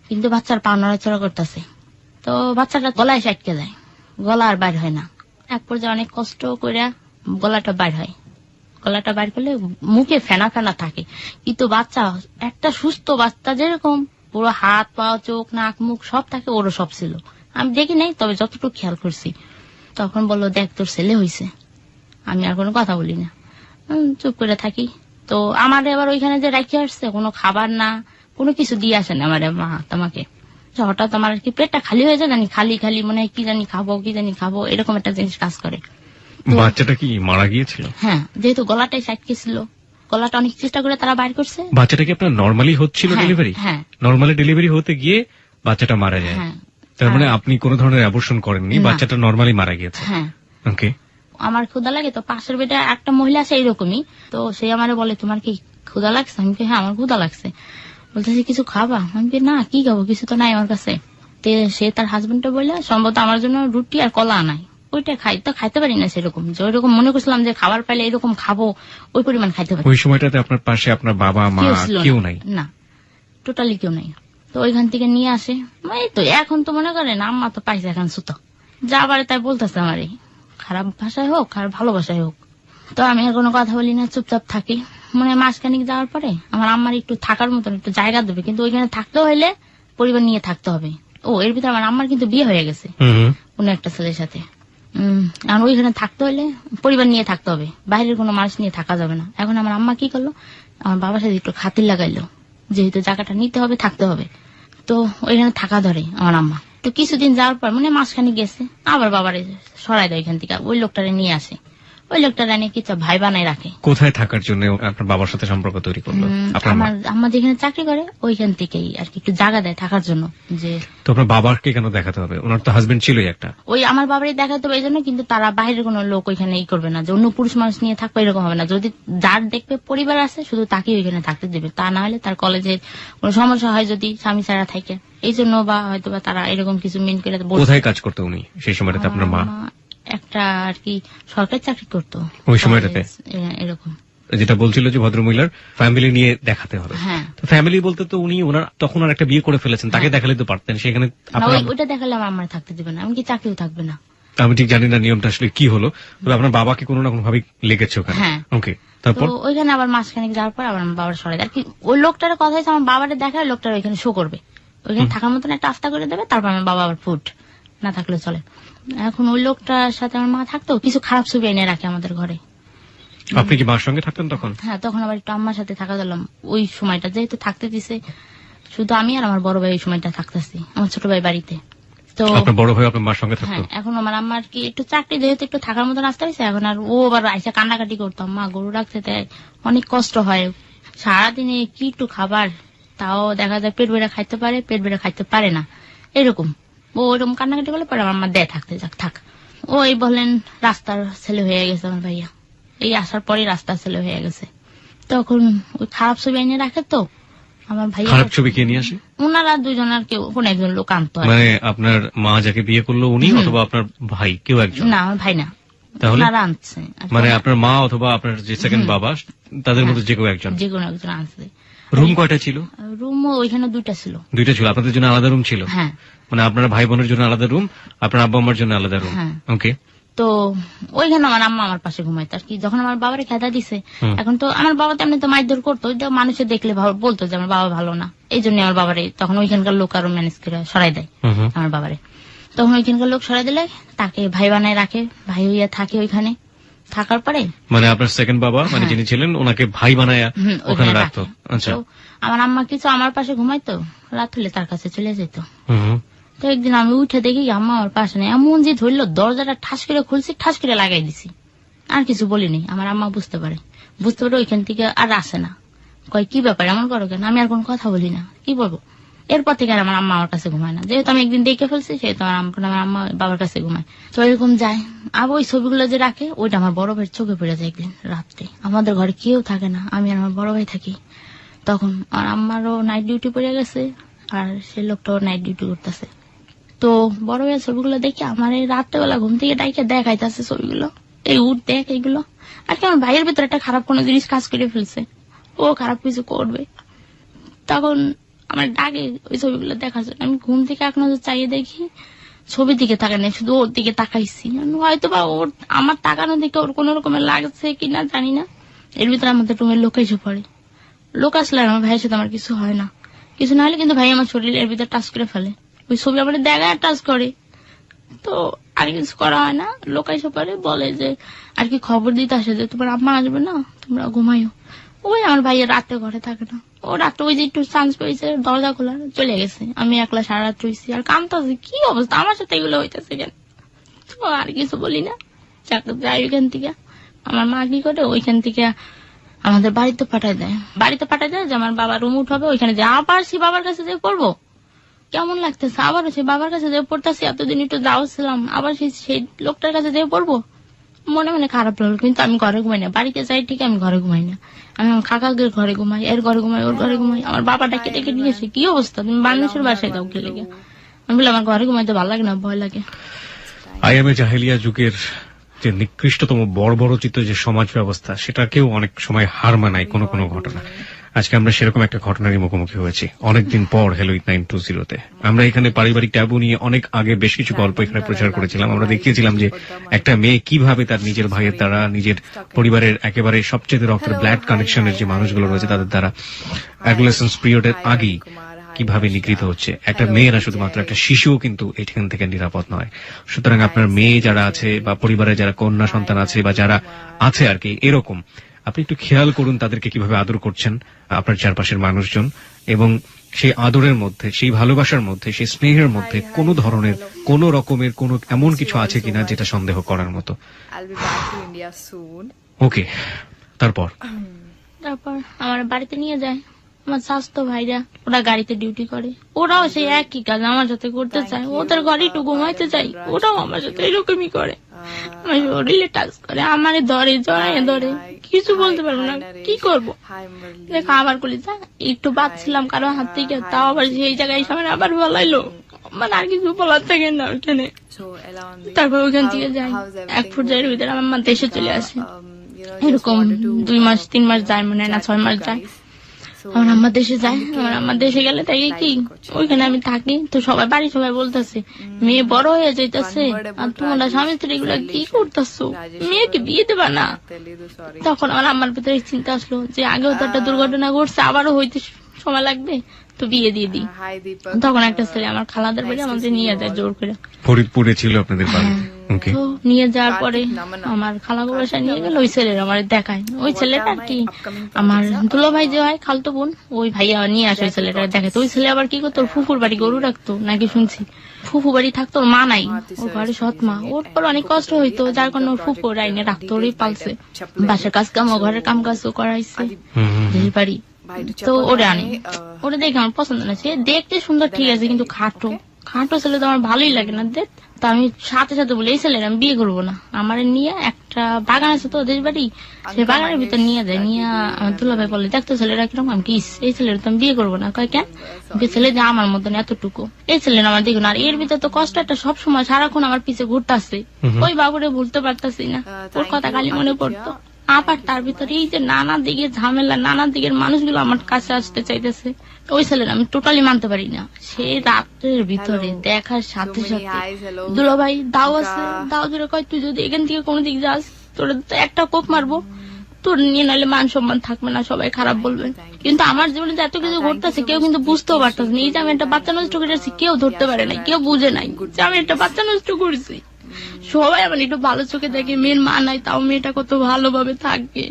কিন্তু বাচ্চার পা নড়াচড়া করতেছে। তো বাচ্চাটা গলায় আটকে যায়, গলা আর বাইর হয় না। এক পর্যায়ে অনেক কষ্ট করে গলাটা বাইর হয়। গলাটা বাইর করলে মুখে ফেনা ফেনা থাকে, কিন্তু বাচ্চা একটা সুস্থ বাচ্চা যেরকম পুরো হাত পা চোখ নাক মুখ সব থাকে, ওরও সব ছিল। আমি দেখি নাই, তবে যতটুকু খেয়াল করছি। তখন বললো দেখ তোর ছেলে হয়েছে। আমি আর কোনো কথা বলি না, চুপ করে থাকি। তো আমার এবার ওইখানে যে রাখি আসছে, কোনো খাবার না কোনো কিছু দিয়ে আসে না আমার মা তোমাকে। হঠাৎ আমার আর কি পেটটা খালি হয়ে যায়, জানি খালি খালি মনে হয় কি জানি খাবো এরকম একটা জিনিস কাজ করে। বাচ্চাটা কি মারা গিয়েছিল? হ্যাঁ, যেহেতু গলাটাই সাইটকে ছিল, গলাটা অনেক চেষ্টা করে তারা বাইর করছে। বাচ্চাটা কি আপনার নর্মালি হচ্ছিল ডেলিভারি? হ্যাঁ, নর্মালি ডেলিভারি হতে গিয়ে বাচ্চাটা মারা যায়। তার মানে আপনি কোনো ধরনের অ্যাবর্শন করেননি, বাচ্চাটা নর্মালি মারা গিয়েছে। হ্যাঁ, ওকে। আমার ক্ষুধা লাগে, তো পাশের বেডে একটা মহিলা আছে এইরকমই, তো সে আমারে বলে তোমার কি ক্ষুধা লাগছে? আমি হ্যাঁ আমার ক্ষুধা লাগছে। বলতেছে কিছু খাবা? আমি না কি খাবো, কিছু তো নাই আমার কাছে। সে তার হাজবেন্ডটা বললে সম্ভবত আমার জন্য রুটি আর কলা আনাই, ওইটা খাই। তো খাইতে পারি না সেরকম, যে ওইরকম মনে করছিলাম যে খাবার পাইলে এরকম খাবো, ওই পরিমাণ খাইতে পারি। ওই সময়টাতে আপনার পাশে আপনার বাবা মা কেউ নাই? না, টোটালি কেউ নাই। তো ওইখান থেকে নিয়ে আসে, এই তো এখন তো মনে করেন আম্মা তো পাইছে এখন সুতো যা পারে তাই বলতেছে আমারে, খারাপ ভাষায় হোক আর ভালো ভাষায় হোক। তো আমি আর কোনো কথা বলি না, চুপচাপ থাকি। মানে মাসখানিক যাওয়ার পরে আমার আম্মার একটু থাকার মতন একটু জায়গা দেবে, কিন্তু ওইখানে থাকতে হইলে পরিবার নিয়ে থাকতে হবে। এর ভিতরে আমার আম্মার কিন্তু বিয়ে হয়ে গেছে কোন একটা ছেলের সাথে। আর ওইখানে থাকতে হইলে পরিবার নিয়ে থাকতে হবে, বাইরের কোনো মানুষ নিয়ে থাকা যাবে না। এখন আমার আম্মা কি করলো, আমার বাবার সাথে একটু খাতির লাগাইলো, যেহেতু জায়গাটা নিতে হবে থাকতে হবে, তো ওইখানে থাকা ধরে আমার আম্মা। তো কিছুদিন যাওয়ার পর মানে মাসখানিক গেছে, আবার বাবারে সরাই দেয় ওইখান থেকে, ওই লোকটারে নিয়ে আসে। ওই লোকটা রানী কিছু ভাই বানাই রাখে। কোথায় থাকার জন্য আপনার বাবার সাথে সম্পর্ক তৈরি করলো? আমার আম্মা যেখানে চাকরি করে ওইখান থেকেই আর কি একটু জায়গা দেয় থাকার জন্য। যে তো আপনার বাবাকে কেন দেখাতে হবে? ওনার তো হাজবেন্ড ছিলই একটা। ওই আমার বাবারই দেখাতে হবে এই জন্য, কিন্তু তারা বাইরের কোনো লোক ওইখানে ই করবে না, যে অন্য পুরুষ মানুষ নিয়ে থাকবে এরকম হবে না। যদি যার দেখবে পরিবার আছে শুধু তাকেই ওইখানে থাকতে দেবে, তা না হলে তার কলেজে কোনো সমস্যা হয় যদি স্বামী ছাড়া থাকে, এই জন্য বা হয়তো বা তারা এরকম কিছু মেন করে। কোথায় কাজ করতো উনি সেই সময়টাতে আপনার মা? একটা আর কি সরকারি চাকরি করতো ওই সময়টাতে। এরকম যেটা বলছিল যে ভদ্রমহিলার ফ্যামিলি নিয়ে দেখাতে হবে। হ্যাঁ, তো ফ্যামিলি বলতে তো উনি ওনার তখন আর একটা বিয়ে করে ফেলেছেন, তাকে দেখালে তো পারতেন। সেখানে ওইটা দেখালে আমার থাকতে দেবে না, এমনকি চাকরিও থাকবে না। আমি ঠিক জানি না নিয়মটা আসলে কি হলো, তবে আপনার বাবাকে কোনো না কোনো ভাবে লেগেছে ওখানে। ওকে, তারপর ওইখানে আবার মাসখানেক যাওয়ার পর আবার আমার বাবার সরাই আর কি ওই লোকটার কথা হয়েছে, আমার বাবারে দেখায় লোকটার ওইখানে শো করবে, ওইখানে থাকার মতন একটা আস্থা করে দেবে, তারপর আমার বাবা আবার ফুট না থাকলে চলে। এখন ওই লোকটার সাথে আমার মা থাকতো, কিছু খারাপ ছবি এনে রাখে আমাদের ঘরে। আপনি কি মার সঙ্গে থাকতেন তখন? হ্যাঁ, তখন আবার একটু আম্মার সাথে থাকা দিলাম ওই সময়টা, যেহেতু থাকতে দিছে শুধু আমি আর আমার বড় ভাই ওই সময়টা থাকতেছি আমার ছোট ভাই বাড়িতে। তো আপনার বড় ভাই আপনার মার সঙ্গে থাকতো? হ্যাঁ, এখন আমার আম্মার কি একটু চাকরি, যেহেতু একটু থাকার মতো রাস্তা হয়েছে, এখন আর ও আবার আইসা কান্নাকাটি করতাম, মা গরু রাখতে দেয়, অনেক কষ্ট হয়, সারাদিনে কি একটু খাবার, তাও দেখা যায় পেট বেড়ে খাইতে পারে, পেট বেড়ে খাইতে পারে না, এরকম। ও ওইরকম কান্নাকাটি করলে পরে আমার মা দেয় থাকতে, যাক থাক। ওই বলেন রাস্তার ছেলে হয়ে গেছে আমার ভাইয়া, এই আসার পরে রাস্তার ছেলে হয়ে গেছে। তখন ওই খারাপ ছবি এনে রাখে তো আমার ভাইয়া। খারাপ ছবি কে নিয়ে আসে? ওনারা দুজন আর কেউ, কোন একজন লোক আনতো। মানে আপনার মা যাকে বিয়ে করলো উনি অথবা আপনার ভাই কেউ একজন? না, আমার ভাই না, তাহলে ওনারা আনছে। মানে আপনার মা অথবা আপনার যে সেকেন্ড বাবা, তাদের মধ্যে যে কেউ একজন? যে কোনো একজন আনছে। রুম কয়টা ছিল? রুম ওইখানে দুইটা ছিল। দুইটা ছিল, আপনাদের জন্য আলাদা রুম ছিল? হ্যাঁ। মানে আপনার ভাই বোনের জন্য আলাদা রুম, আপনার আব্বা আম্মার জন্য আলাদা রুম? হ্যাঁ। ওকে। তো ওইখানে আমার আম্মা আমার পাশে ঘুমাইতো আর কি। যখন আমার বাবারে খেদা দিছে, এখন তো আমার বাবা তেমনি তো মারধর করতো, ওইটা মানুষে দেখলে বলতো যে আমার বাবা ভালো না, এই জন্য আমার বাবারে তখন ওইখানকার লোক আরো ম্যানেজ করে সরাই দেয় আমার বাবারে। তখন ওইখানকার লোক সরাই দিলে তাকে ভাই বানায় রাখে, ভাই হইয়া থাকে ওইখানে। থাকার পরে মানে আপনার সেকেন্ড বাবা মানে যিনি ছিলেন ওনাকে ভাই বানায় ওখানে রাখতো? আচ্ছা। আমার আম্মা কিছু আমার পাশে ঘুমাইতো, রাত হলে তার কাছে চলে যেত। তো একদিন আমি উঠে দেখি আম্মা আমার পাশে নেই, এমন যে ধরলো দরজাটা ঠাস করে খুলছি, ঠাস করে লাগাই দিছি, আর কিছু বলিনি। আমার আম্মা বুঝতে পারে ওইখান থেকে আর আসে না, কয় কি ব্যাপার এমন করো কেন? আমি আর কোনো কথা বলি না, কি বলবো। এরপর থেকে আর আমার আম্মা আমার কাছে ঘুমায় না, যেহেতু আমি একদিন দেখে ফেলছি, সেহেতু আমার আম্মা বাবার কাছে ঘুমায়। তো এরকম যায়। আবার ওই ছবিগুলো যে রাখে, ওইটা আমার বড় ভাইয়ের চোখে পড়ে যায় একদিন রাত্রে। আমাদের ঘরে কেউ থাকে না, আমি আর আমার বড় ভাই থাকি। তখন আমার আম্মারও নাইট ডিউটি পড়ে গেছে, আর সে লোকটাও নাইট ডিউটি করতেছে। তো বড় ভাইয়ের ছবিগুলো দেখি আমার এই রাত্রেবেলা ঘুম থেকে ডাইকে দেখাইতেছে ছবিগুলো, এই উঠ দেখ এইগুলো। আর কি আমার ভাইয়ের ভিতরে একটা খারাপ কোনো জিনিস কাজ করে ফেলছে, ও খারাপ কিছু করবে। তখন আমার ডাকে ওই ছবিগুলো দেখার জন্য। আমি ঘুম থেকে এক নজর চাইয়ে দেখি, ছবির দিকে তাকাই না, শুধু ওর দিকে তাকাইছি। হয়তো বা ওর আমার তাকানো দিকে ওর কোন রকমের লাগছে কিনা জানি না। এর ভিতরে আমাদের রুমের লোক এসে পড়ে। লোক আসলে আমার ভাইয়ের সাথে আমার কিছু হয় না, কিছু না হলে কিন্তু ভাই আমার শরীরের ভিতরে টাচ করে ফেলে, ওই ছবি আমার দেখায় টাচ করে। তো আর কিছু করা হয় না, লোক এসে পড়ে বলে যে আর কি খবর দিতে আসে যে তোমার আম্মা আসবে না, তোমরা ঘুমাইও। ওই আমার ভাইয়ের রাতে ঘরে থাকে না, ও রাতে ওই যে একটু চান্স পেয়েছে দরজা খোলা চলে গেছে। আমি একলা সারা রাত রয়েছি আর কামতাছি, কি অবস্থা আমার সাথে এগুলো হইতেছে কেন। তো আর কিছু বলি না, যাই ওইখান থেকে। আমার মা কি করে ওইখান থেকে আমাদের বাড়িতে পাঠায় দেয়, যে আমার বাবা রুম উঠাবে, ওইখানে যে আবার সে বাবার কাছে যে পড়বো, কেমন লাগতেছে, আবার সে বাবার কাছে যে পড়তেছি, এতদিন একটু যাও ছিলাম, আবার সেই লোকটার কাছে যে পড়বো, মনে মনে খারাপ লাগলো। কিন্তু আমি ঘরে ঘুমাই না, বাড়িতে যাই ঠিক আমি ঘরে ঘুমাই না, আমি আমার কাকাদের ঘরে ঘুমাই, এর ঘরে ঘুমাই, ওর ঘরে ঘুমাই। আমার বাবা ডেকে ডেকে নিয়েছে, কি অবস্থা, তুমি বাংলাদেশের বাসায় যাও কে লেগে। আমি বলি আমার ঘরে ঘুমাইতে ভালো লাগে না, ভয় লাগে। আইএমএ জাহেলিয়া যুগের যে নিকৃষ্টতম বর্বরচিত যে সমাজ ব্যবস্থা, সেটাকেও অনেক সময় হার মানায় কোনো কোনো ঘটনা। আজকে আমরা সেরকম একটা ঘটনারই মুখোমুখি হয়েছি অনেকদিন পর হ্যালো 920-তে। আমরা এখানে পারিবারিক ট্যাবু নিয়ে অনেক আগে বেশ কিছু গল্প এখানে প্রচার করেছিলাম। আমরা দেখিয়েছিলাম যে একটা মেয়ে কিভাবে তার নিজের ভাইয়ের দ্বারা, নিজের পরিবারের একেবারে সবচেয়ে রক্তের ব্লাড কানেকশনের যে মানুষগুলো রয়েছে তাদের দ্বারা অ্যাডোলেসেন্স পিরিয়ডের আগেই কিভাবে নিগৃহীত হচ্ছে। একটা মেয়েরা শুধুমাত্র, একটা শিশুও কিন্তু এখান থেকে নিরাপদ নয়। সুতরাং আপনার মেয়ে যারা আছে বা পরিবারে যারা কন্যা সন্তান আছে বা যারা আছে আর কি এরকম, আপনি একটু খেয়াল করুন তাদেরকে কিভাবে আদর করছেন আপনার চারপাশের মানুষজন, এবং সেই আদরের মধ্যে, সেই ভালোবাসার মধ্যে, সেই স্নেহের মধ্যে কোনো ধরনের, কোনো রকমের কোনো এমন কিছু আছে কিনা যেটা সন্দেহ করার মতো। ওকে, তারপর আমার বাড়িতে নিয়ে যায় আমার স্বাস্থ্য ভাইরা, ওরা গাড়িতে ডিউটি করে, ওরাও সেই একই কাজ আমার সাথে করতে চায়, ওদের ঘরে একটু ঘুমাইতে চাই, ওরাও আমার সাথে এরকমই করে, আমার শরীরে টাচ করে, আমারে ধরে জড়ায় ধরে, কিছু বলতে পারবো না, কি করবো। দেখো আবার কলি যা একটু বাঁচছিলাম কারো হাত থেকে, তাও আবার সেই জায়গায় সামনে আবার বলাইলো, মানে আর কিছু বলার থাকে না ওইখানে। তারপর ওইখান থেকে যাই, এক পর্যায়ের ভিতরে আমার মা দেশে চলে আসে, এরকম 2 মাস 3 মাস যায়, মনে হয় না 6 মাস যায়। আমার আম্মা দেশে যায়, আমার আম্মা দেশে গেলে তাই কি ওইখানে আমি থাকি। তো সবাই বাড়ি সবাই বলতেছে মেয়ে বড় হয়ে যাইতেছে, আর তোমরা স্বামী স্ত্রী এগুলো কি করতেছো, মেয়েকে বিয়ে দেবা না। তখন আমার আম্মার ভিতরে চিন্তা আসলো যে আগেও তো একটা দুর্ঘটনা ঘটছে, আবারও হইতে সময় লাগবে, তো বিয়ে দিয়ে দিই। তখন একটা ছেলে আমার খালাদের বাড়ি আমাদের নিয়ে যায় জোর করে, ফরিদপুরে ছিল আপনাদের বাড়ি। ওকে, তো নিয়ে যাওয়ার পরে আমার খালা বাসায় নিয়ে গেল, ওই ছেলের আমার দেখায়, ওই ছেলেটা আর কি আমার দুলো ভাই যে হয় খালতো বোন, ওই ভাইয়া নিয়ে আসে ওই ছেলেটা দেখায়। তো ওই ছেলে আবার কি করতো, ওর ফুফুর বাড়ি গরু রাখতো নাকি শুনছি, ফুফু বাড়ি থাকতো, ওর মা নাই, ওর ঘরে সৎ মা, ওর পর অনেক কষ্ট হইতো, যার কারণে ওর ফুফু রাইনে রাখতো, ওরই পালছে, বাসার কাজ কাম ঘরের কাম কাজও করাইছে বাড়ি। তো ওরে আনে, ওরে দেখে আমার পছন্দ না, সে দেখতে সুন্দর ঠিক আছে কিন্তু খাটো খাটো ছেলে তো আমার ভালোই লাগে না দেখ। তো আমি সাথে সাথে বলি এই ছেলের আমি বিয়ে করবো না, আমার নিয়ে একটা বাগান আছে তো দেশ বাড়ি, সেই বাগানের ভিতর নিয়ে যায়, নিয়ে আমার দুলা ভাই বলে দেখতো ছেলেরা কিরকম, আমি কি এই ছেলের তো আমি বিয়ে করবো না। কয় কেন, ছেলে যে আমার মতন এতটুকু, এই ছেলের আমার দেখুন, আর এর ভিতর তো কষ্ট একটা সবসময় সারাক্ষণ আমার পিছে ঘুরতেছে, ওই বাবুরে ভুলতে পারতাছি না, ওর কথা খালি মনে পড়তো। আবার তার ভিতরে এই যে নানা দিকের ঝামেলা, নানা দিকের মানুষগুলো আমার কাছে আসতে চাইতেছে, ওই ছেলের আমি টোটালি মানতে পারি না। সে রাত্রের ভিতরে দেখার সাথে সাথে দুলো ভাই দাও আছে, দাও ধরে কয় তুই যদি এখান থেকে কোনো দিক যাস তোর একটা কোপ মারবো, তোর নিয়ে নাহলে মান সম্মান থাকবে না, সবাই খারাপ বলবে। কিন্তু আমার জীবনে এত কিছু ঘটতেছে কেউ কিন্তু বুঝতেও পারতেছে না, এই যে আমি একটা বাচ্চা নষ্ট করেছি কেউ ধরতে পারে নাই, কেউ বুঝে নাই যে আমি একটা বাচ্চা নষ্ট করছি। সবাই আমার একটু ভালো চোখে দেখে, মেয়ের মা নাই তাও মেয়েটা কত ভালোভাবে থাকবে,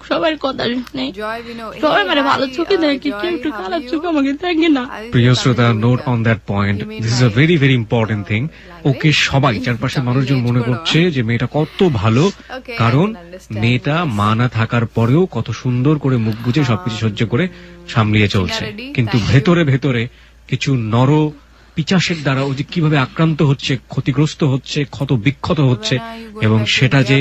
সবার কথা নেই, সবাই মানে ভালো চোখে দেখে, কেউ একটু খারাপ চোখে আমাকে দেখে না। প্রিয় শ্রোতা, note on that point, this is a very very important thing. Okay সবাই চারপাশের মানুষজন মনে করছে যে মেয়েটা কত ভালো, কারণ মেয়েটা মা না থাকার পরেও কত সুন্দর করে মুখ বুঝে সবকিছু সহ্য করে সামলিয়ে চলছে, কিন্তু ভেতরে ভেতরে কিছু নর পিচাসের দ্বারা ও যে কিভাবে আক্রান্ত হচ্ছে, ক্ষতিগ্রস্ত হচ্ছে, ক্ষত বিক্ষত হচ্ছে, এবং সেটা যে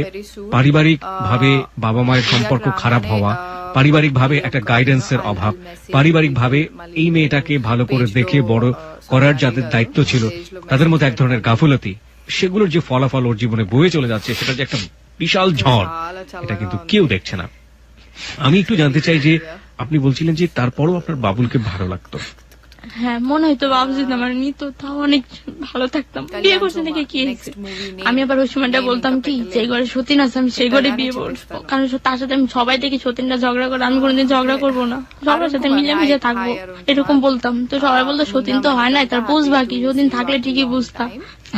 পারিবারিক ভাবে বাবা মায়ের সম্পর্ক খারাপ হওয়া, পারিবারিক ভাবে একটা গাইডেন্সের অভাব, পারিবারিক ভাবে এই মেয়েটাকে ভালো করে দেখে বড় করার যাদের দায়িত্ব ছিল তাদের মধ্যে এক ধরনের গাফুলতি, সেগুলোর যে ফলাফল ওর জীবনে বয়ে চলে যাচ্ছে, সেটা যে একটা বিশাল ঝড়, এটা কিন্তু কেউ দেখছে না। আমি একটু জানতে চাই যে আপনি বলছিলেন যে তারপরও আপনার বাবুলকে ভালো লাগতো। হ্যাঁ, মনে হয়তো বাবু যদি আমার নিত তাও অনেক ভালো থাকতাম। বিয়ে করছে দেখে কি হয়েছে, আমি আবার ওই সময়টা বলতাম কি যে ঘরে সতীন আছে আমি সেই ঘরে বিয়ে করবো, কারণ তার সাথে আমি সবাই দেখি সতীনটা ঝগড়া করে, আমি কোনোদিন ঝগড়া করবো না, সবার সাথে মিলেমিশে থাকবো, এরকম বলতাম। তো সবাই বলতো সতীন তো হয় না, তার বুঝবা কি, সতীন থাকলে ঠিকই বুঝতাম।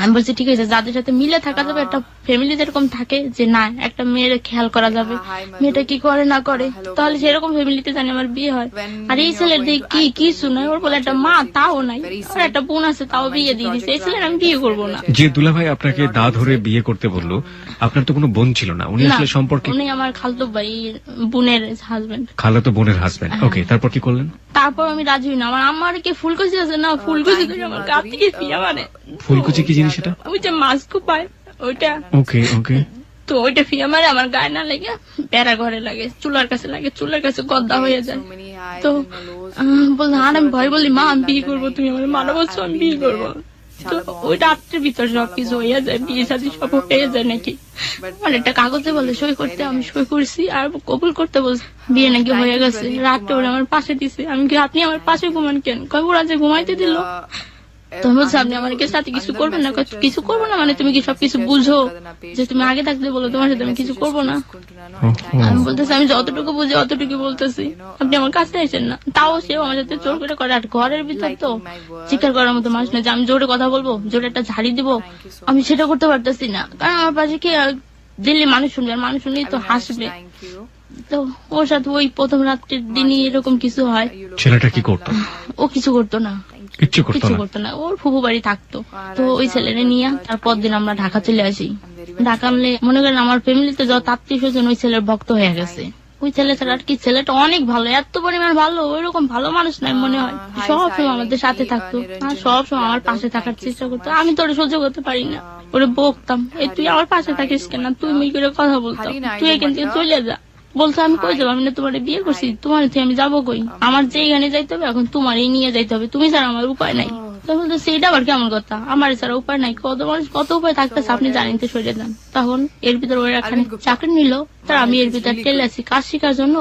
আমি বলছি ঠিক আছে, যাদের সাথে মিলে থাকা যাবে, একটা ফ্যামিলি যেরকম থাকে যে না একটা মেয়ের খেয়াল করা যাবে, মেয়েটা কি করে না করে, তাহলে সেরকম ফ্যামিলিতে জানি আমার বিয়ে হয়। আর এই ছেলের দিকে কি কিছু নয়, ওর বলে একটা মা তাও নাই, আর একটা বোন আছে তাও বিয়ে দিয়ে দিচ্ছে, এই ছেলের আমি বিয়ে করবো না। যে দুলাভাই আপনাকে দা ধরে বিয়ে করতে বললো, আপনার তো কোনো বোন ছিল না, উনি আসলে সম্পর্কে? উনি আমার খালতো ভাই বোনের হাজবেন্ড, খালাতো বোনের হাজবেন্ড। ওকে, তারপর কি করলেন? তারপর আমি রাজি হই না, আমার আমার কি ফুলকুচি আছে না, ফুলকুচি থেকে আমার কাছ থেকে বিয়ে, মানে ফুলকুচি কি জিনিস এটা? ওই যে মাছ খুপায় ওইটা। ওকে ওকে, তো ওইটা ফিয়া মারে আমার গায়ে না লেগে বেড়া ঘরে লাগে, চুলার কাছে লাগে, চুলার কাছে গদ্দা হয়ে যায়। তো বললাম আর আমি ভয় বলি মা আমি বিয়ে করবো, তুমি আমার মারা বলছো আমি বিয়ে করবো। তো ওই রাত্রের ভিতরে সবকিছু হয়ে যায়, বিয়ে সাথে সব হয়ে যায় নাকি, মানে একটা কাগজে বলে সই করতে, আমি সই করছি আর কবুল করতে বলছি, বিয়ে নাকি হয়ে গেছে। রাতটা ওরা আমার পাশে দিছে, আমি কি আপনি আমার পাশে ঘুমান কেন, কয় ওরা যে ঘুমাইতে দিল। তুমি বলছো আপনি আমার সাথে কিছু করবেন না, কিছু করবো না মানে তুমি কি সবকিছু বুঝো যে তুমি আগে থাকতে বলো তোমার সাথে আমি কিছু করবো না। আমি বলতেছি আমি যতটুকু বুঝি অতটুকু বলতেছি, আপনি আমার কাছে আসেন না। তাও সেও আমার সাথে জোর করে করে, আর ঘরের ভিতর তো চিৎকার করার মতো মানুষ না যে আমি জোরে কথা বলবো, জোরে একটা ঝাড়ি দিব, আমি সেটা করতে পারতেছি না, কারণ আমার পাশে কি দিল্লি মানুষ শুনবে, আর মানুষ শুনলেই তো হাসবে। তো ওর সাথে ওই প্রথম রাত্রের দিনই এরকম কিছু হয়। ছেলেটা কি করতো? ও কিছু করতো না, কিচ্ছু করতো না, ওর ফুফু বাড়ি থাকতো। তো ওই ছেলেরে নিয়ে তারপর দিন আমরা ঢাকা চলে আসি। ঢাকা আনলে মনে করেন আমার ফ্যামিলিতে যত আত্মীয় স্বজন ওই ছেলের ভক্ত হয়ে গেছে। ওই ছেলে ছাড়া আর কি, ছেলেটা অনেক ভালো, এত পরিমাণ ভালো, ওইরকম ভালো মানুষ নাই মনে হয়। সবসময় আমাদের সাথে থাকতো আর সবসময় আমার পাশে থাকার চেষ্টা করতো। আমি তো ওরা সহ্য করতে পারি না, ওরে বকতাম এই তুই আমার পাশে থাকিস কেন, তুই মিল করে কথা বলতাম, তুই এখান থেকে চলে যা। বলতো আমি কই যাবো, আমি না তোমার বিয়ে করছি, তোমার থেকে আমি যাবো কই, আমার যেখানে যাইতে হবে এখন তোমারই নিয়ে যাইতে হবে, তুমি ছাড়া আমার উপায় নাই। তখন তো সেইটা আবার কেমন কথা, আমার ছাড়া উপায় নাই, কত মানুষ কত উপায় থাকতেছে, আপনি জানেন তো সরে যান। তখন এর ভিতরে ওরা এখানে চাকরি নিল, তার আমি এর ভিতরে টেলে আসি কাজ শিখার জন্য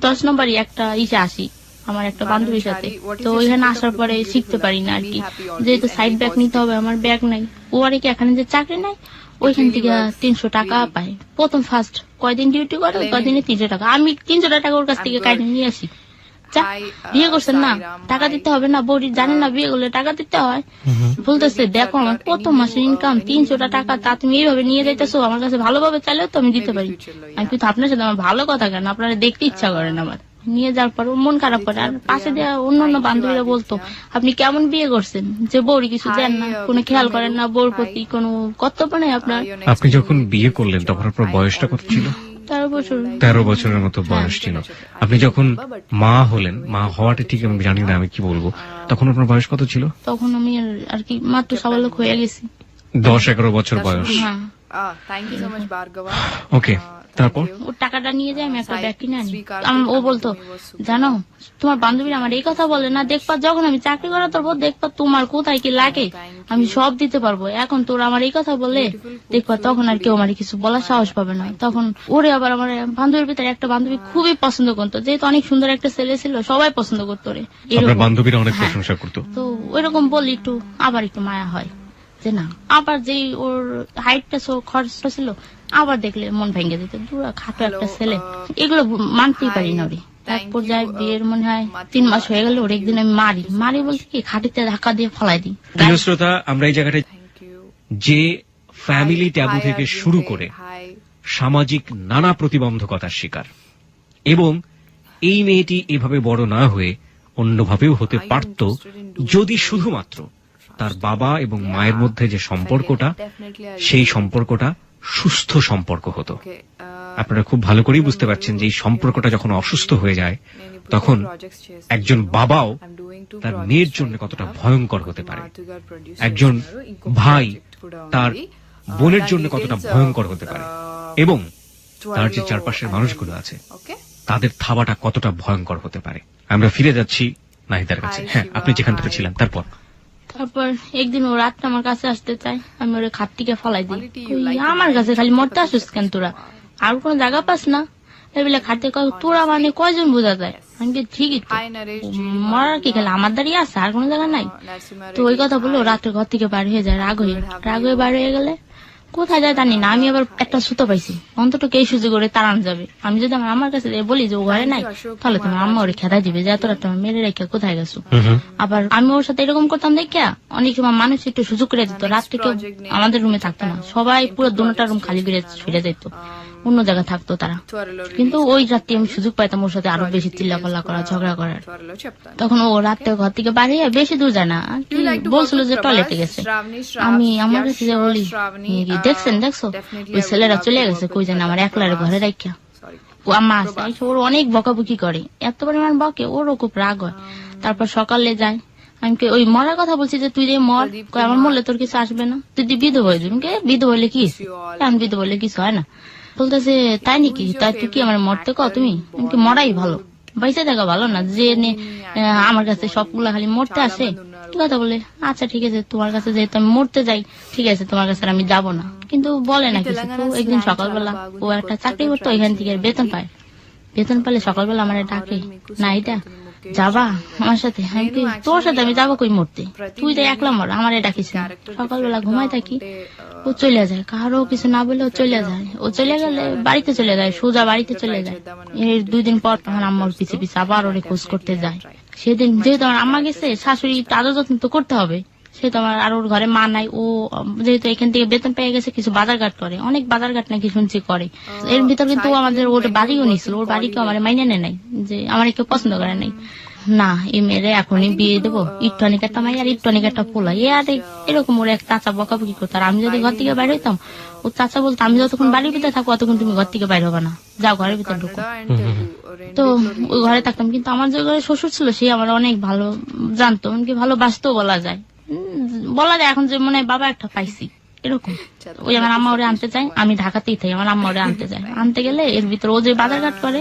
10 নম্বরই একটা ইসে আসি আমার একটা বান্ধবীর সাথে। তো ওইখানে আসার পরে শিখতে পারি না আর কি, যেহেতু সাইড ব্যাগ নিতে হবে, আমার ব্যাগ নাই। ও আর কি এখানে যে চাকরি নাই ওইখান থেকে 300 টাকা পায় প্রথম ফার্স্ট, কয়দিন ডিউটি করে কয়দিনে 300 টাকা, আমি 300 টাকা ওর কাছ থেকে কাটে নিয়ে আসি। বাচ্চা বিয়ে করছেন না, টাকা দিতে হবে না, বৌদি জানেন না বিয়ে করলে টাকা দিতে হয়। বলতেছে দেখো আমার কত মাসের ইনকাম 300 টাকা, তা তুমি এইভাবে নিয়ে যাইতেছো, আমার কাছে ভালোভাবে চাইলেও তো আমি দিতে পারি। আমি কিন্তু আপনার সাথে আমার ভালো কথা কেন, আপনারা দেখতে ইচ্ছা করেন আমার। নিয়ে যাওয়ার পর মন খারাপ করে। আর পাশে দেওয়া অন্যান্য বান্ধবীরা বলতো আপনি কেমন বিয়ে করছেন, যে বউরি কিছু দেন না, কোনো খেয়াল করেন না, বউর প্রতি কোনো কর্তব্য নেই আপনার। আপনি যখন বিয়ে করলেন তখন আপনার বয়সটা কত ছিল? 13 বছর। 13 বছরের মতো বয়স ছিল। আপনি যখন মা হলেন, মা হওয়াটা ঠিক আমি জানি না আমি কি বলবো, তখন আপনার বয়স কত ছিল? তখন আমি আর কি মাত্র সাবালক হয়ে গেছি। 10-11 বছর বয়স। হ্যাঁ। ওকে, তারপর ওর টাকাটা নিয়ে যাই, আমি একটা ব্যাগ কিনে আনি। ও বলতো জানো তোমার বান্ধবীরা আমার এই কথা বলে না, দেখবা যখন আমি চাকরি করা তোর দেখবা তোমার কোথায় কি লাগে আমি সব দিতে পারবো, এখন তোর আমার এই কথা বলে দেখবা তখন আর কেউ আমার কিছু বলার সাহস পাবে না। তখন ওরে আবার আমার বান্ধবীর ভিতরে একটা বান্ধবী খুবই পছন্দ করতো, যেহেতু অনেক সুন্দর একটা ছেলে ছিল, সবাই পছন্দ করতো রে। আপনার বান্ধবীরা অনেক প্রশংসা করতো। তো ওইরকম বললি একটু আবার একটু মায়া হয় যে না, আবার যে ওর হাইটটা খরচ ছিল, আবার দেখলে মন ভেঙে যেত, পুরো খাটো একটা ছেলে, এগুলো মানতেই পারি না ওরে। তারপর যাই বিয়ের মনে হয় 3 মাস হয়ে গেল, ওর একদিন আমি মারি বলতে কি খাটিতে ধাক্কা দিয়ে ফলাই দিই। প্রিয় শ্রোতা, আমরা এই জায়গাটা যে ফ্যামিলি ট্যাবু থেকে শুরু করে সামাজিক নানা প্রতিবন্ধকতার শিকার, এবং এই মেয়েটি এভাবে বড় না হয়ে অন্যভাবেও হতে পারত যদি শুধুমাত্র তার বাবা এবং মায়ের মধ্যে যে সম্পর্কটা, সেই সম্পর্কটা সুস্থ সম্পর্ক হতো। আপনারা খুব ভালো করেই বুঝতে পারছেন যে এই সম্পর্কটা যখন অসুস্থ হয়ে যায়, তখন একজন বাবাও তার মেয়ের জন্য কতটা ভয়ঙ্কর হতে পারে, একজন ভাই তার বোনের জন্য কতটা ভয়ঙ্কর হতে পারে, এবং তার যে চারপাশের মানুষগুলো আছে তাদের থাবাটা কতটা ভয়ঙ্কর হতে পারে। আমরা ফিরে যাচ্ছি নাহিদার কাছে। হ্যাঁ, আপনি যেখান থেকে ছিলেন। তারপর একদিন ও রাতটা আমার কাছে আসতে চাই, আমি ওরে খাট থেকে ফলাই দিই। আমার কাছে খালি মরতে আসিস কেন তোরা, আর কোন জায়গা পাস না? এগুলো খাটতে তোরা মানে কয়জন বোঝা যায়? আমি ঠিকই তো, মরার কি খেলে আমার দাঁড়িয়ে আছে, আর কোন জায়গা নাই। তো ওই কথা বললো, রাত্রে ঘর থেকে বার হয়ে যায়, রাগ হয়ে বার হয়ে গেলে কোথায় যায় জানি না। আমি আবার একটা সুতো পাইছি, অন্তত এই সুযোগ করে তাড়ানো যাবে। আমি যদি আমার কাছে বলি যে ও ঘরে নাই, তাহলে তোমার আম্মা ওরে খেদা দিবে যে তোরা তোমার মেরে রেখে কোথায় গেছো। আবার আমি ওর সাথে এরকম করতাম দেখিয়া অনেক সময় মানুষ একটু সুযোগ করে দিত, রাত্রে কেউ আমাদের রুমে থাকতো না, সবাই পুরো দুটা রুম খালি ফিরে যেত, অন্য জায়গায় থাকতো তারা। কিন্তু ওই রাত্রে আমি সুযোগ পাইতাম ওর সাথে আরো বেশি চিল্লাপাল্লা করা, ঝগড়া করার। তখন ও রাত্রে ঘর থেকে বাড়িয়ে বেশি দূর যায় না, বলছিল যে টয়লেটে গেছে। আমি আমার কাছে যে বলি দেখছো ওই ছেলেরা চলে গেছে, কই জানে আমার একলারে ঘরে রাখিয়া। ও আম্মা আছে, ওর অনেক বকাবকি করে, এত পরিমাণ বকে, ওরও খুব রাগ হয়। তারপর সকালে যায়, আমি ওই মরার কথা বলছি যে তুই যে মর, আমার মরলে তোর কিছু আসবে না, তুই বিধবা হয়ে যাবি। বিধবা হইলে কি, আমি বিধবা হইলে কিছু হয় না। বলতেছে তাই নাকি, তাই তুই কি আমার মরতে কও? তুমি মরাই ভালো, বাইসে থাকা ভালো না, যে আমার কাছে সবগুলা খালি মরতে আসে। কথা বলে আচ্ছা ঠিক আছে, তোমার কাছে যেহেতু আমি মরতে যাই, ঠিক আছে তোমার কাছে আমি যাব না। কিন্তু বলে না কিছু। তো একদিন সকালবেলা ও একটা চাকরি করতো, এখান থেকে বেতন পায়, বেতন পেলে সকালবেলা আমার ডাকে, না এটা যাবা আমার সাথে? আমি তোর সাথে আমি যাবো কই মরতে, তুই তো একলা মর, আমারে ডাকিস না। সকালবেলা ঘুমাই থাকি, ও চলে যায়, কারো কিছু না বলে ও চলে যায়। ও চলে গেলে বাড়িতে চলে যায়, সোজা বাড়িতে চলে যায়। এর 2 দিন পর আমার আম্মার পিছে পিছে আবার ওরে খোঁজ করতে যায়। সেদিন যেহেতু আমার আম্মা গেছে, শাশুড়ি আদর যত্ন তো করতে হবে, সেহেতু আমার আর ওর ঘরে মা নাই। ও যেহেতু এখান থেকে বেতন পেয়ে গেছে, কিছু বাজারঘাট করে, অনেক বাজারঘাট নাকি শুনছি করে। এর ভিতর কিন্তু আমাদের ওর বাড়িও নিছিল, ওর বাড়িকে আমার মাইনে নেয় নাই, যে আমার কেউ পছন্দ করে নাই। না এই মেয়েরে এখনই বিয়ে দেবো, ইট্টনিক একটা মাই আর ইট্টনিক একটা পোলা, এরকম ওর এক চাচা বকাবকি করতো। আর আমি যদি ঘর থেকে বাইরে হইতাম, ও চাচা বলতো আমি যতক্ষণ বাড়ির ভিতরে থাকবো ততক্ষণ তুমি ঘর থেকে বাইরে হবে না, যাও ঘরের ভিতরে ঢুকো। তো ওই ঘরে থাকতাম। কিন্তু আমার যে ঘরে শ্বশুর ছিল, সে আমার অনেক ভালো জানতো, এমনকি ভালোবাসতেও বলা যায়। এখন যে মনে হয় বাবা একটা পাইছি এরকম। ওই আমার আম্মা ওরে আনতে চাই, আমি ঢাকাতেই থাকি, আমার আম্মা ওরে আনতে যায়। আনতে গেলে এর ভিতরে ও যে বাজারঘাট করে,